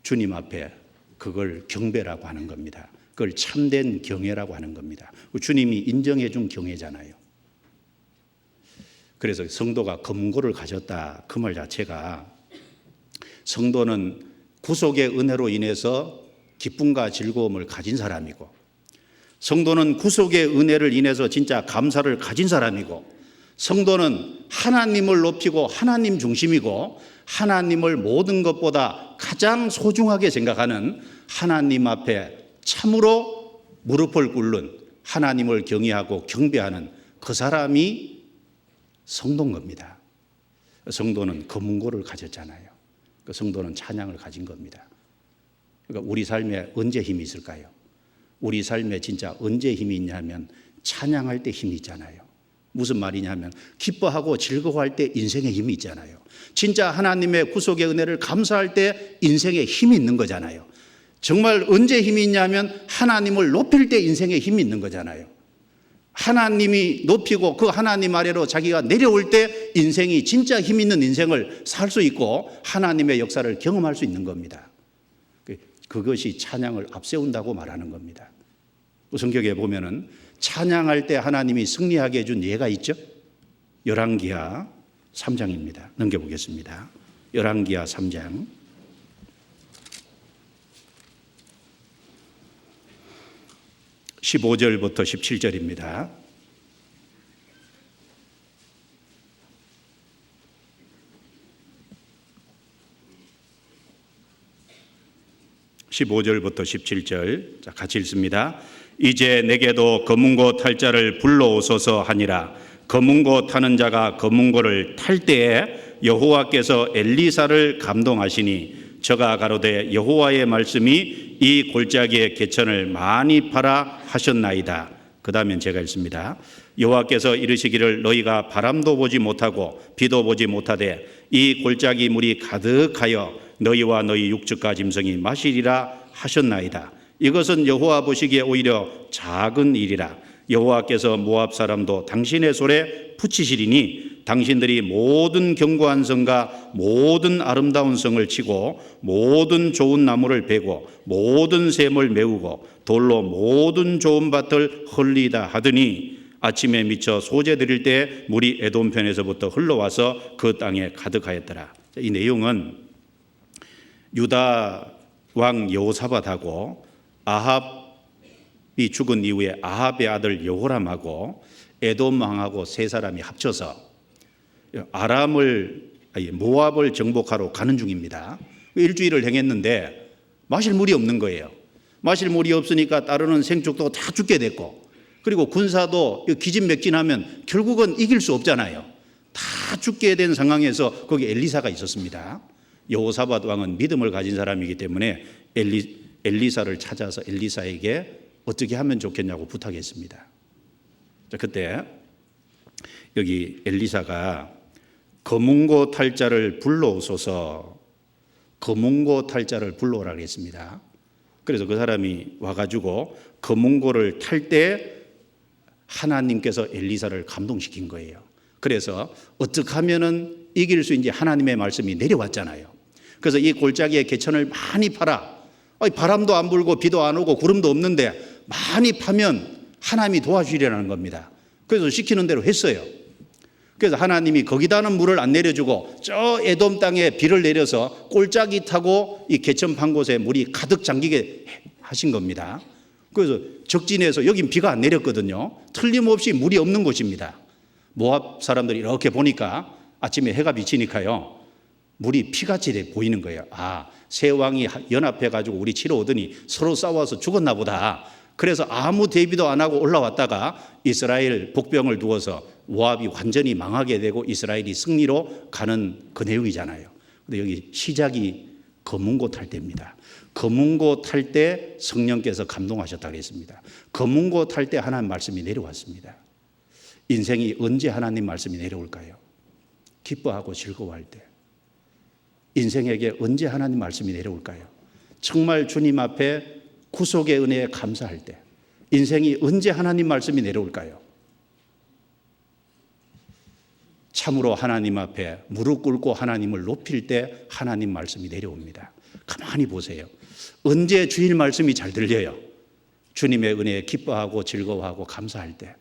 주님 앞에 그걸 경배라고 하는 겁니다. 그걸 참된 경외라고 하는 겁니다. 주님이 인정해 준 경외잖아요. 그래서 성도가 검은고를 가졌다, 그 말 자체가 성도는 구속의 은혜로 인해서 기쁨과 즐거움을 가진 사람이고, 성도는 구속의 은혜를 인해서 진짜 감사를 가진 사람이고, 성도는 하나님을 높이고 하나님 중심이고 하나님을 모든 것보다 가장 소중하게 생각하는 하나님 앞에 참으로 무릎을 꿇는, 하나님을 경외하고 경배하는 그 사람이 성도인 겁니다. 성도는 검은고를 가졌잖아요. 그 성도는 찬양을 가진 겁니다. 그러니까 우리 삶에 언제 힘이 있을까요? 우리 삶에 진짜 언제 힘이 있냐면 찬양할 때 힘이 있잖아요. 무슨 말이냐면 기뻐하고 즐거워할 때 인생에 힘이 있잖아요. 진짜 하나님의 구속의 은혜를 감사할 때 인생에 힘이 있는 거잖아요. 정말 언제 힘이 있냐면 하나님을 높일 때 인생에 힘이 있는 거잖아요. 하나님이 높이고 그 하나님 아래로 자기가 내려올 때 인생이 진짜 힘 있는 인생을 살 수 있고 하나님의 역사를 경험할 수 있는 겁니다. 그것이 찬양을 앞세운다고 말하는 겁니다. 성경에 보면은 찬양할 때 하나님이 승리하게 해준 예가 있죠. 열왕기하 3장입니다. 넘겨보겠습니다. 열왕기하 3장 15절부터 17절입니다. (15절부터 17절) 자, 같이 읽습니다. 이제 내게도 검은고 탈 자를 불러오소서 하니라. 검은고 타는 자가 검은고를 탈 때에 여호와께서 엘리사를 감동하시니 저가 가로되 여호와의 말씀이 이 골짜기의 개천을 많이 파라 하셨나이다. 그 다음엔 제가 읽습니다. 여호와께서 이르시기를 너희가 바람도 보지 못하고 비도 보지 못하되 이 골짜기 물이 가득하여 너희와 너희 육축과 짐승이 마시리라 하셨나이다. 이것은 여호와 보시기에 오히려 작은 일이라. 여호와께서 모압 사람도 당신의 손에 붙이시리니 당신들이 모든 견고한 성과 모든 아름다운 성을 치고 모든 좋은 나무를 베고 모든 샘을 메우고 돌로 모든 좋은 밭을 헐리다 하더니 아침에 미쳐 소재 드릴 때 물이 에돔 편에서부터 흘러와서 그 땅에 가득하였더라. 이 내용은 유다 왕 여호사밧하고 아합이 죽은 이후에 아합의 아들 여호람하고 에돔 왕하고 세 사람이 합쳐서 모압을 정복하러 가는 중입니다. 일주일을 행했는데 마실 물이 없는 거예요. 마실 물이 없으니까 따르는 생축도 다 죽게 됐고, 그리고 군사도 기진맥진하면 결국은 이길 수 없잖아요. 다 죽게 된 상황에서 거기 엘리사가 있었습니다. 여호사밧 왕은 믿음을 가진 사람이기 때문에 엘리사를 찾아서 엘리사에게 어떻게 하면 좋겠냐고 부탁했습니다. 자, 그때 여기 엘리사가 검은고 탈 자를 불러오소서, 검은고 탈 자를 불러오라고 했습니다. 그래서 그 사람이 와가지고 검은고를 탈 때 하나님께서 엘리사를 감동시킨 거예요. 그래서 어떻게 하면은 이길 수 있는지 하나님의 말씀이 내려왔잖아요. 그래서 이 골짜기에 개천을 많이 파라. 바람도 안 불고 비도 안 오고 구름도 없는데 많이 파면 하나님이 도와주리라는 겁니다. 그래서 시키는 대로 했어요. 그래서 하나님이 거기다는 물을 안 내려주고 저 에돔 땅에 비를 내려서 골짜기 타고 이 개천 판 곳에 물이 가득 잠기게 하신 겁니다. 그래서 적진에서 여긴 비가 안 내렸거든요. 틀림없이 물이 없는 곳입니다. 모압 사람들이 이렇게 보니까 아침에 해가 비치니까요, 물이 피같이 보이는 거예요. 아, 세 왕이 연합해가지고 우리 치러 오더니 서로 싸워서 죽었나 보다. 그래서 아무 대비도 안 하고 올라왔다가 이스라엘 복병을 두어서 모압이 완전히 망하게 되고 이스라엘이 승리로 가는 그 내용이잖아요. 근데 여기 시작이 검은고 탈 때입니다. 검은고 탈 때 성령께서 감동하셨다고 했습니다. 검은고 탈 때 하나님 말씀이 내려왔습니다. 인생이 언제 하나님 말씀이 내려올까요? 기뻐하고 즐거워할 때. 인생에게 언제 하나님 말씀이 내려올까요? 정말 주님 앞에 구속의 은혜에 감사할 때. 인생이 언제 하나님 말씀이 내려올까요? 참으로 하나님 앞에 무릎 꿇고 하나님을 높일 때 하나님 말씀이 내려옵니다. 가만히 보세요. 언제 주일 말씀이 잘 들려요? 주님의 은혜에 기뻐하고 즐거워하고 감사할 때,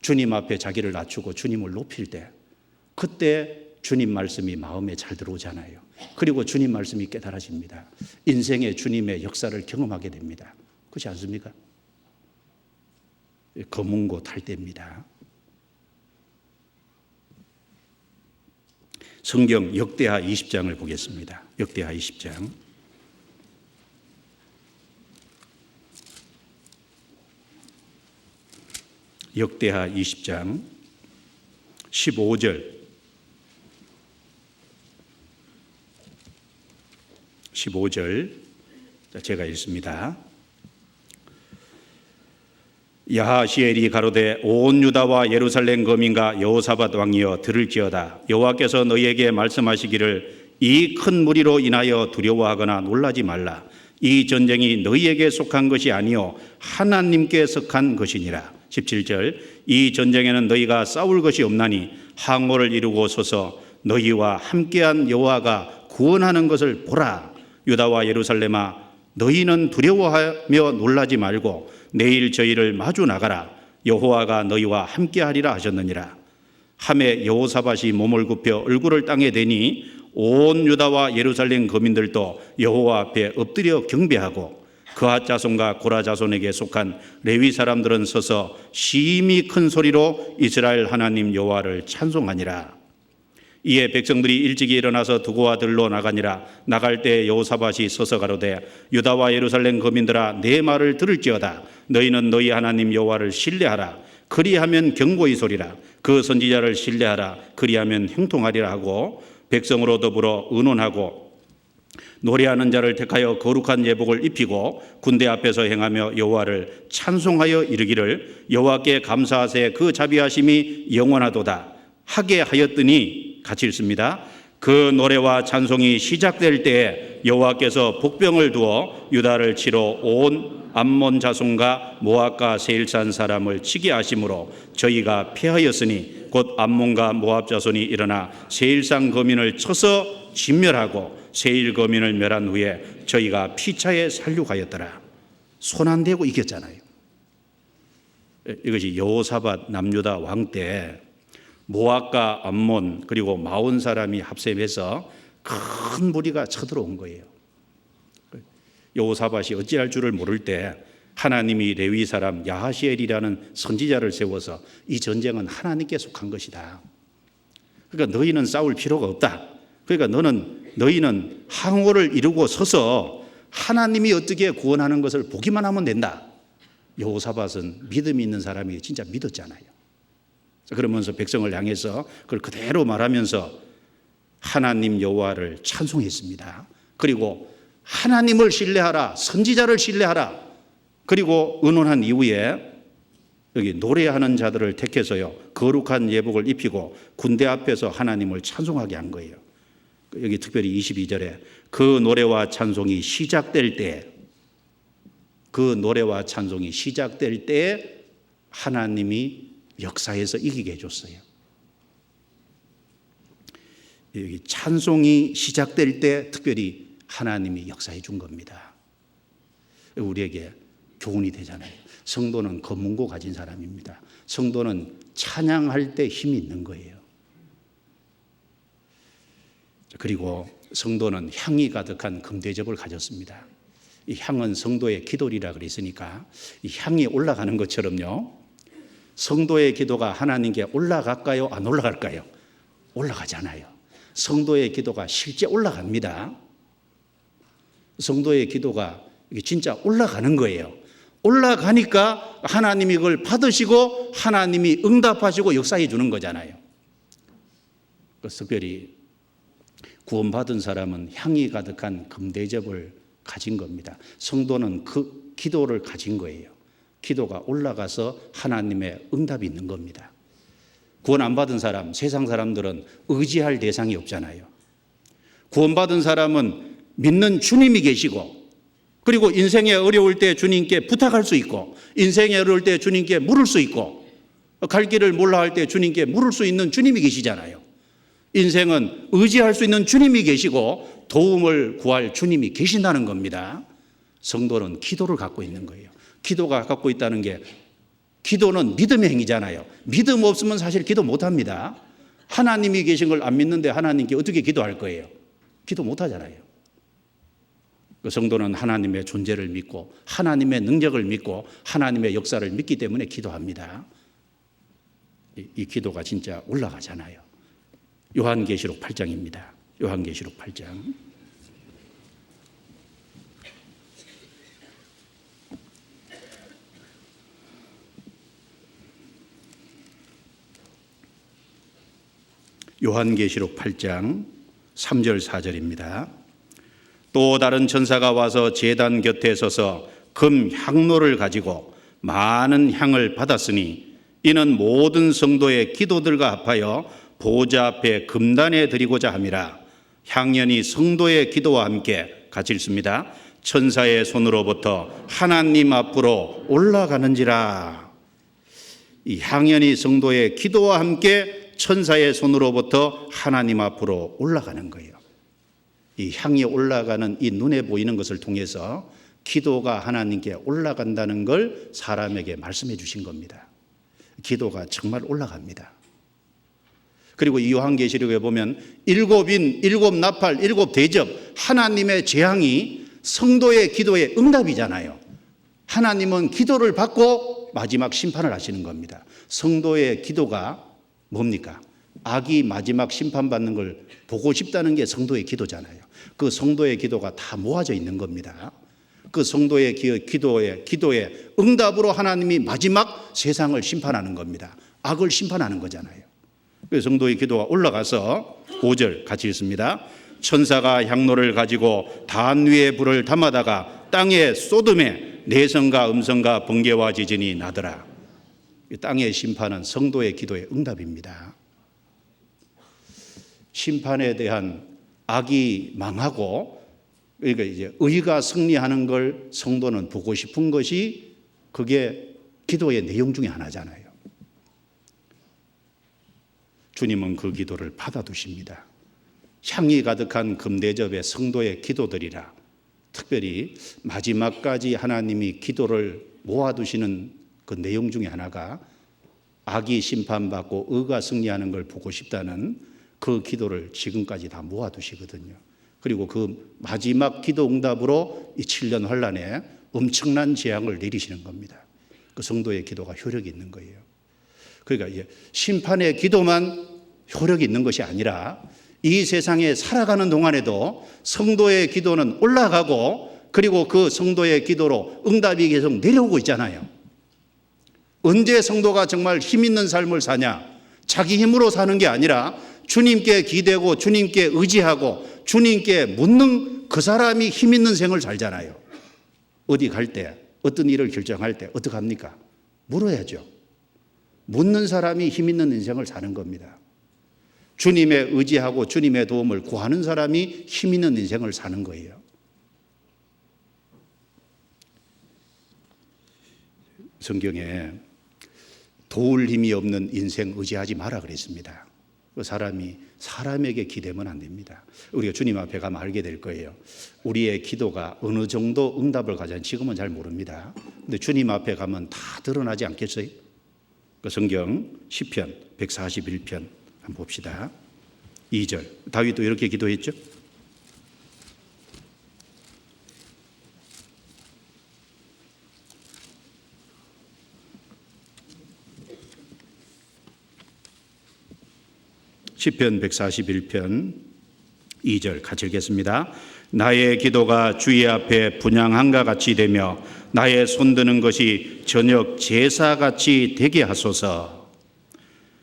주님 앞에 자기를 낮추고 주님을 높일 때, 그때 주님 말씀이 마음에 잘 들어오잖아요. 그리고 주님 말씀이 깨달아집니다. 인생의 주님의 역사를 경험하게 됩니다. 그렇지 않습니까? 검은 곳 할 때입니다. 성경 역대하 20장을 보겠습니다. 역대하 20장. 역대하 20장 15절. 15절 제가 읽습니다. 야하시엘이 가로되 온 유다와 예루살렘 거민과 여호사밧 왕이여 들을지어다. 여호와께서 너희에게 말씀하시기를 이 큰 무리로 인하여 두려워하거나 놀라지 말라. 이 전쟁이 너희에게 속한 것이 아니요 하나님께 속한 것이니라. 17절 이 전쟁에는 너희가 싸울 것이 없나니 항모를 이루고 서서 너희와 함께한 여호와가 구원하는 것을 보라. 유다와 예루살렘아 너희는 두려워하며 놀라지 말고 내일 저희를 마주 나가라. 여호와가 너희와 함께하리라 하셨느니라. 함에 여호사밧이 몸을 굽혀 얼굴을 땅에 대니 온 유다와 예루살렘 거민들도 여호와 앞에 엎드려 경배하고 그앗 자손과 고라 자손에게 속한 레위 사람들은 서서 심히 큰 소리로 이스라엘 하나님 여호와를 찬송하니라. 이에 백성들이 일찍이 일어나서 두고와 들로 나가니라. 나갈 때 여호사밧이 서서 가로되 유다와 예루살렘 거민들아 내 말을 들을지어다. 너희는 너희 하나님 여호와를 신뢰하라. 그리하면 경고히 소리라. 그 선지자를 신뢰하라. 그리하면 형통하리라 하고 백성으로 더불어 의논하고 노래하는 자를 택하여 거룩한 예복을 입히고 군대 앞에서 행하며 여호와를 찬송하여 이르기를 여호와께 감사하세 그 자비하심이 영원하도다 하게 하였더니 같이 읽습니다. 그 노래와 찬송이 시작될 때에 여호와께서 복병을 두어 유다를 치러 온 암몬 자손과 모압과 세일산 사람을 치게 하심으로 저희가 패하였으니 곧 암몬과 모압 자손이 일어나 세일산 거민을 쳐서 진멸하고 세일 거민을 멸한 후에 저희가 피차에 살육하였더라. 손 안 대고 이겼잖아요. 이것이 여호사밧 남유다 왕 때 모압과 암몬 그리고 마온 사람이 합세해서 큰 무리가 쳐들어온 거예요. 여호사밧이 어찌할 줄을 모를 때 하나님이 레위 사람 야하시엘이라는 선지자를 세워서 이 전쟁은 하나님께 속한 것이다. 그러니까 너희는 싸울 필요가 없다. 그러니까 너희는 항호를 이루고 서서 하나님이 어떻게 구원하는 것을 보기만 하면 된다. 여호사밧은 믿음이 있는 사람이 진짜 믿었잖아요. 그러면서 백성을 향해서 그걸 그대로 말하면서 하나님 여호와를 찬송했습니다. 그리고 하나님을 신뢰하라. 선지자를 신뢰하라. 그리고 의논한 이후에 여기 노래하는 자들을 택해서요 거룩한 예복을 입히고 군대 앞에서 하나님을 찬송하게 한 거예요. 여기 특별히 22절에 그 노래와 찬송이 시작될 때 하나님이 역사에서 이기게 해줬어요. 여기 찬송이 시작될 때 특별히 하나님이 역사해 준 겁니다. 우리에게 교훈이 되잖아요. 성도는 검은고 가진 사람입니다. 성도는 찬양할 때 힘이 있는 거예요. 그리고 성도는 향이 가득한 금대접을 가졌습니다. 이 향은 성도의 기도리라 그랬으니까 이 향이 올라가는 것처럼요. 성도의 기도가 하나님께 올라갈까요? 안 올라갈까요? 올라가잖아요. 성도의 기도가 실제 올라갑니다. 성도의 기도가 진짜 올라가는 거예요. 올라가니까 하나님이 그걸 받으시고 하나님이 응답하시고 역사해 주는 거잖아요. 특별히 구원받은 사람은 향이 가득한 금대접을 가진 겁니다. 성도는 그 기도를 가진 거예요. 기도가 올라가서 하나님의 응답이 있는 겁니다. 구원 안 받은 사람, 세상 사람들은 의지할 대상이 없잖아요. 구원받은 사람은 믿는 주님이 계시고 그리고 인생에 어려울 때 주님께 부탁할 수 있고 인생에 어려울 때 주님께 물을 수 있고 갈 길을 몰라 할 때 주님께 물을 수 있는 주님이 계시잖아요. 인생은 의지할 수 있는 주님이 계시고 도움을 구할 주님이 계신다는 겁니다. 성도는 기도를 갖고 있는 거예요. 기도가 갖고 있다는 게, 기도는 믿음의 행위잖아요. 믿음 없으면 사실 기도 못합니다. 하나님이 계신 걸 안 믿는데 하나님께 어떻게 기도할 거예요? 기도 못하잖아요. 그 성도는 하나님의 존재를 믿고 하나님의 능력을 믿고 하나님의 역사를 믿기 때문에 기도합니다. 이 기도가 진짜 올라가잖아요. 요한계시록 8장입니다. 요한계시록 8장. 요한계시록 8장 3절 4절입니다. 또 다른 천사가 와서 제단 곁에 서서 금 향로를 가지고 많은 향을 받았으니 이는 모든 성도의 기도들과 합하여 보좌 앞에 금단에 드리고자 함이라. 향연이 성도의 기도와 함께 같이 읽습니다. 천사의 손으로부터 하나님 앞으로 올라가는지라. 이 향연이 성도의 기도와 함께 천사의 손으로부터 하나님 앞으로 올라가는 거예요. 이 향이 올라가는 이 눈에 보이는 것을 통해서 기도가 하나님께 올라간다는 걸 사람에게 말씀해 주신 겁니다. 기도가 정말 올라갑니다. 그리고 이 요한계시록에 보면 일곱 인, 일곱 나팔, 일곱 대접, 하나님의 재앙이 성도의 기도의 응답이잖아요. 하나님은 기도를 받고 마지막 심판을 하시는 겁니다. 성도의 기도가 뭡니까? 악이 마지막 심판받는 걸 보고 싶다는 게 성도의 기도잖아요. 그 성도의 기도가 다 모아져 있는 겁니다. 그 성도의 기도의 응답으로 하나님이 마지막 세상을 심판하는 겁니다. 악을 심판하는 거잖아요. 그래서 성도의 기도가 올라가서 5절 같이 읽습니다. 천사가 향로를 가지고 단 위에 불을 담아다가 땅에 쏟음에 내성과 음성과 번개와 지진이 나더라. 땅의 심판은 성도의 기도의 응답입니다. 심판에 대한 악이 망하고, 그러니까 이제 의가 승리하는 걸 성도는 보고 싶은 것이 그게 기도의 내용 중에 하나잖아요. 주님은 그 기도를 받아두십니다. 향이 가득한 금대접의 성도의 기도들이라, 특별히 마지막까지 하나님이 기도를 모아두시는 그 내용 중에 하나가 악이 심판받고 의가 승리하는 걸 보고 싶다는 그 기도를 지금까지 다 모아두시거든요. 그리고 그 마지막 기도 응답으로 이 7년 환란에 엄청난 재앙을 내리시는 겁니다. 그 성도의 기도가 효력이 있는 거예요. 그러니까 이제 심판의 기도만 효력이 있는 것이 아니라 이 세상에 살아가는 동안에도 성도의 기도는 올라가고, 그리고 그 성도의 기도로 응답이 계속 내려오고 있잖아요. 언제 성도가 정말 힘 있는 삶을 사냐? 자기 힘으로 사는 게 아니라 주님께 기대고 주님께 의지하고 주님께 묻는 그 사람이 힘 있는 생을 살잖아요. 어디 갈 때, 어떤 일을 결정할 때 어떻게 합니까? 물어야죠. 묻는 사람이 힘 있는 인생을 사는 겁니다. 주님의 의지하고 주님의 도움을 구하는 사람이 힘 있는 인생을 사는 거예요. 성경에 도울 힘이 없는 인생 의지하지 마라 그랬습니다. 그 사람이 사람에게 기대면 안 됩니다. 우리가 주님 앞에 가면 알게 될 거예요. 우리의 기도가 어느 정도 응답을 가져야 지금은 잘 모릅니다. 근데 주님 앞에 가면 다 드러나지 않겠어요? 그 성경 시편 141편 한번 봅시다. 2절. 다윗도 이렇게 기도했죠? 시편 141편 2절 같이 읽겠습니다. 나의 기도가 주의 앞에 분향함과 같이 되며 나의 손드는 것이 저녁 제사같이 되게 하소서.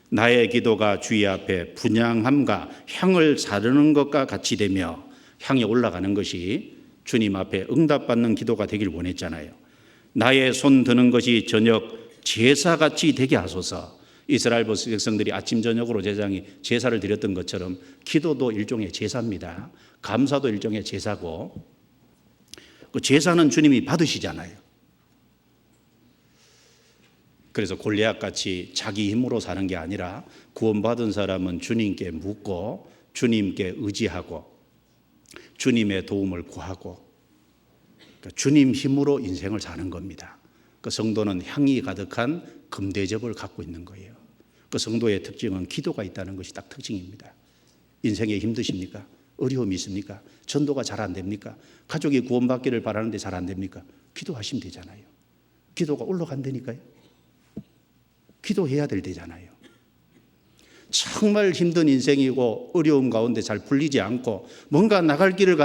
나의 기도가 주의 앞에 분향함과 향을 사르는 것과 같이 되며, 향이 올라가는 것이 주님 앞에 응답받는 기도가 되길 원했잖아요. 나의 손 드는 것이 저녁 제사같이 되게 하소서. 이스라엘 백성들이 아침 저녁으로 제사를 드렸던 것처럼 기도도 일종의 제사입니다. 감사도 일종의 제사고, 그 제사는 주님이 받으시잖아요. 그래서 골리앗같이 자기 힘으로 사는 게 아니라 구원받은 사람은 주님께 묻고 주님께 의지하고 주님의 도움을 구하고 그러니까 주님 힘으로 인생을 사는 겁니다. 그 성도는 향이 가득한 금대접을 갖고 있는 거예요. 그 성도의 특징은 기도가 있다는 것이 딱 특징입니다. 인생에 힘드십니까? 어려움이 있습니까? 전도가 잘 안 됩니까? 가족이 구원받기를 바라는데 잘 안 됩니까? 기도하시면 되잖아요. 기도가 올라간다니까요. 기도해야 될 때잖아요. 정말 힘든 인생이고 어려움 가운데 잘 풀리지 않고 뭔가 나갈 길을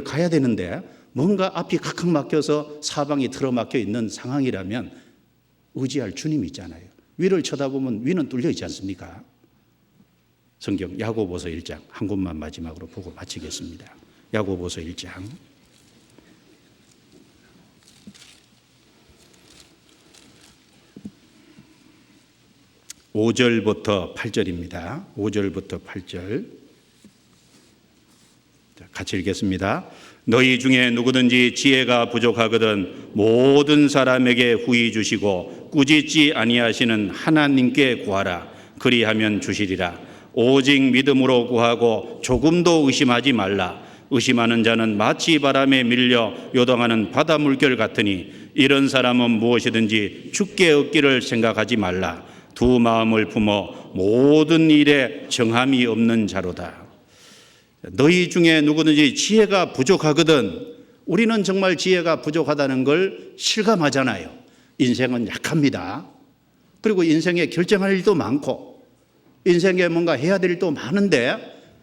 가야 되는데 뭔가 앞이 칵칵 막혀서 사방이 틀어막혀 있는 상황이라면 의지할 주님이 있잖아요. 위를 쳐다보면 위는 뚫려 있지 않습니까? 성경 야고보서 1장 한 곳만 마지막으로 보고 마치겠습니다. 야고보서 1장 5절부터 8절입니다. 5절부터 8절 같이 읽겠습니다. 너희 중에 누구든지 지혜가 부족하거든 모든 사람에게 후히 주시고 꾸짖지 아니하시는 하나님께 구하라. 그리하면 주시리라. 오직 믿음으로 구하고 조금도 의심하지 말라. 의심하는 자는 마치 바람에 밀려 요동하는 바다 물결 같으니 이런 사람은 무엇이든지 죽게 얻기를 생각하지 말라. 두 마음을 품어 모든 일에 정함이 없는 자로다. 너희 중에 누구든지 지혜가 부족하거든. 우리는 정말 지혜가 부족하다는 걸 실감하잖아요. 인생은 약합니다. 그리고 인생에 결정할 일도 많고 인생에 뭔가 해야 될 일도 많은데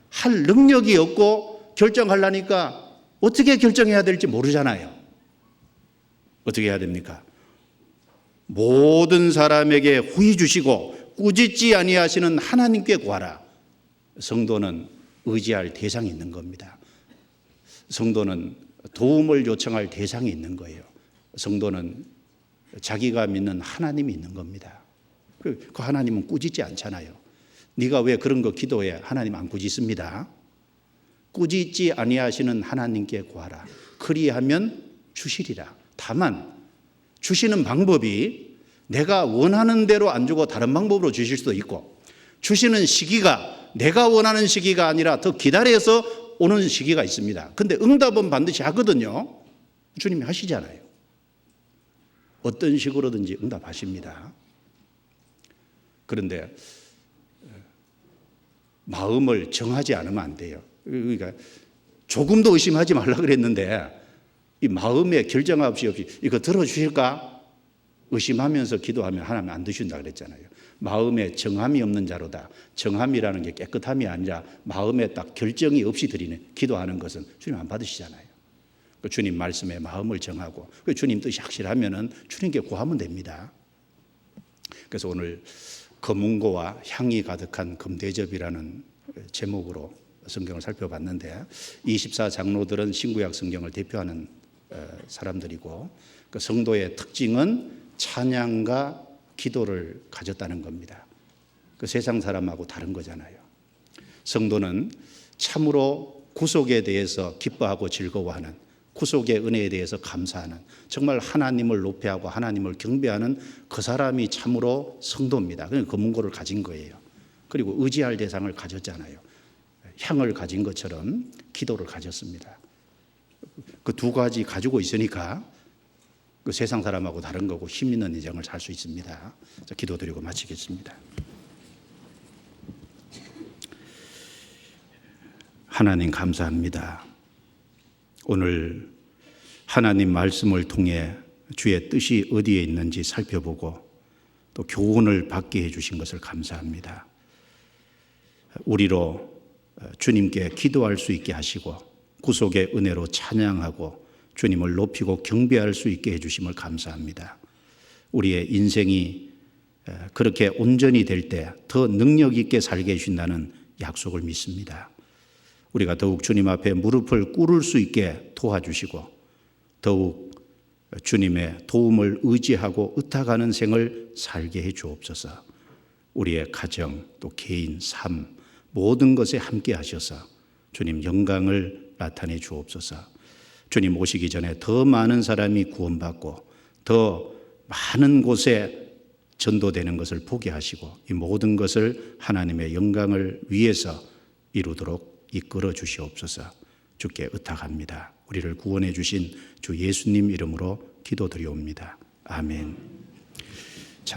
할 능력이 없고 결정하려니까 어떻게 결정해야 될지 모르잖아요. 어떻게 해야 됩니까? 모든 사람에게 후히 주시고 꾸짖지 아니하시는 하나님께 구하라. 성도는 의지할 대상이 있는 겁니다. 성도는 도움을 요청할 대상이 있는 거예요. 성도는 자기가 믿는 하나님이 있는 겁니다. 그 하나님은 꾸짖지 않잖아요. 네가 왜 그런 거 기도해? 하나님 안 꾸짖습니다. 꾸짖지 아니하시는 하나님께 구하라. 그리하면 주시리라. 다만 주시는 방법이 내가 원하는 대로 안 주고 다른 방법으로 주실 수도 있고 주시는 시기가 내가 원하는 시기가 아니라 더 기다려서 오는 시기가 있습니다. 근데 응답은 반드시 하거든요. 주님이 하시잖아요. 어떤 식으로든지 응답하십니다. 그런데 마음을 정하지 않으면 안 돼요. 그러니까 조금도 의심하지 말라 그랬는데 이 마음에 결정 없이 이거 들어주실까? 의심하면서 기도하면 하나님 안 드신다 그랬잖아요. 마음에 정함이 없는 자로다. 정함이라는 게 깨끗함이 아니라 마음에 딱 결정이 없이 드리는 기도하는 것은 주님 안 받으시잖아요. 주님 말씀에 마음을 정하고 주님 뜻이 확실하면은 주님께 구하면 됩니다. 그래서 오늘 검은고와 향이 가득한 금대접이라는 제목으로 성경을 살펴봤는데 24장로들은 신구약 성경을 대표하는 사람들이고 그 성도의 특징은 찬양과 기도를 가졌다는 겁니다. 그 세상 사람하고 다른 거잖아요. 성도는 참으로 구속에 대해서 기뻐하고 즐거워하는 구속의 은혜에 대해서 감사하는 정말 하나님을 높여하고 하나님을 경배하는 그 사람이 참으로 성도입니다. 그러니까 검은고를 가진 거예요. 그리고 의지할 대상을 가졌잖아요. 향을 가진 것처럼 기도를 가졌습니다. 그 두 가지 가지고 있으니까 그 세상 사람하고 다른 거고 힘 있는 인생을 살 수 있습니다. 자, 기도드리고 마치겠습니다. 하나님 감사합니다. 오늘 하나님 말씀을 통해 주의 뜻이 어디에 있는지 살펴보고 또 교훈을 받게 해주신 것을 감사합니다. 우리로 주님께 기도할 수 있게 하시고 구속의 은혜로 찬양하고 주님을 높이고 경배할 수 있게 해주심을 감사합니다. 우리의 인생이 그렇게 온전히 될 때 더 능력 있게 살게 해주신다는 약속을 믿습니다. 우리가 더욱 주님 앞에 무릎을 꿇을 수 있게 도와주시고 더욱 주님의 도움을 의지하고 의탁하는 생을 살게 해 주옵소서. 우리의 가정 또 개인 삶 모든 것에 함께 하셔서 주님 영광을 나타내 주옵소서. 주님 오시기 전에 더 많은 사람이 구원받고 더 많은 곳에 전도되는 것을 보게 하시고 이 모든 것을 하나님의 영광을 위해서 이루도록 이끌어 주시옵소서. 주께 의탁합니다. 우리를 구원해 주신 주 예수님 이름으로 기도드리옵니다. 아멘.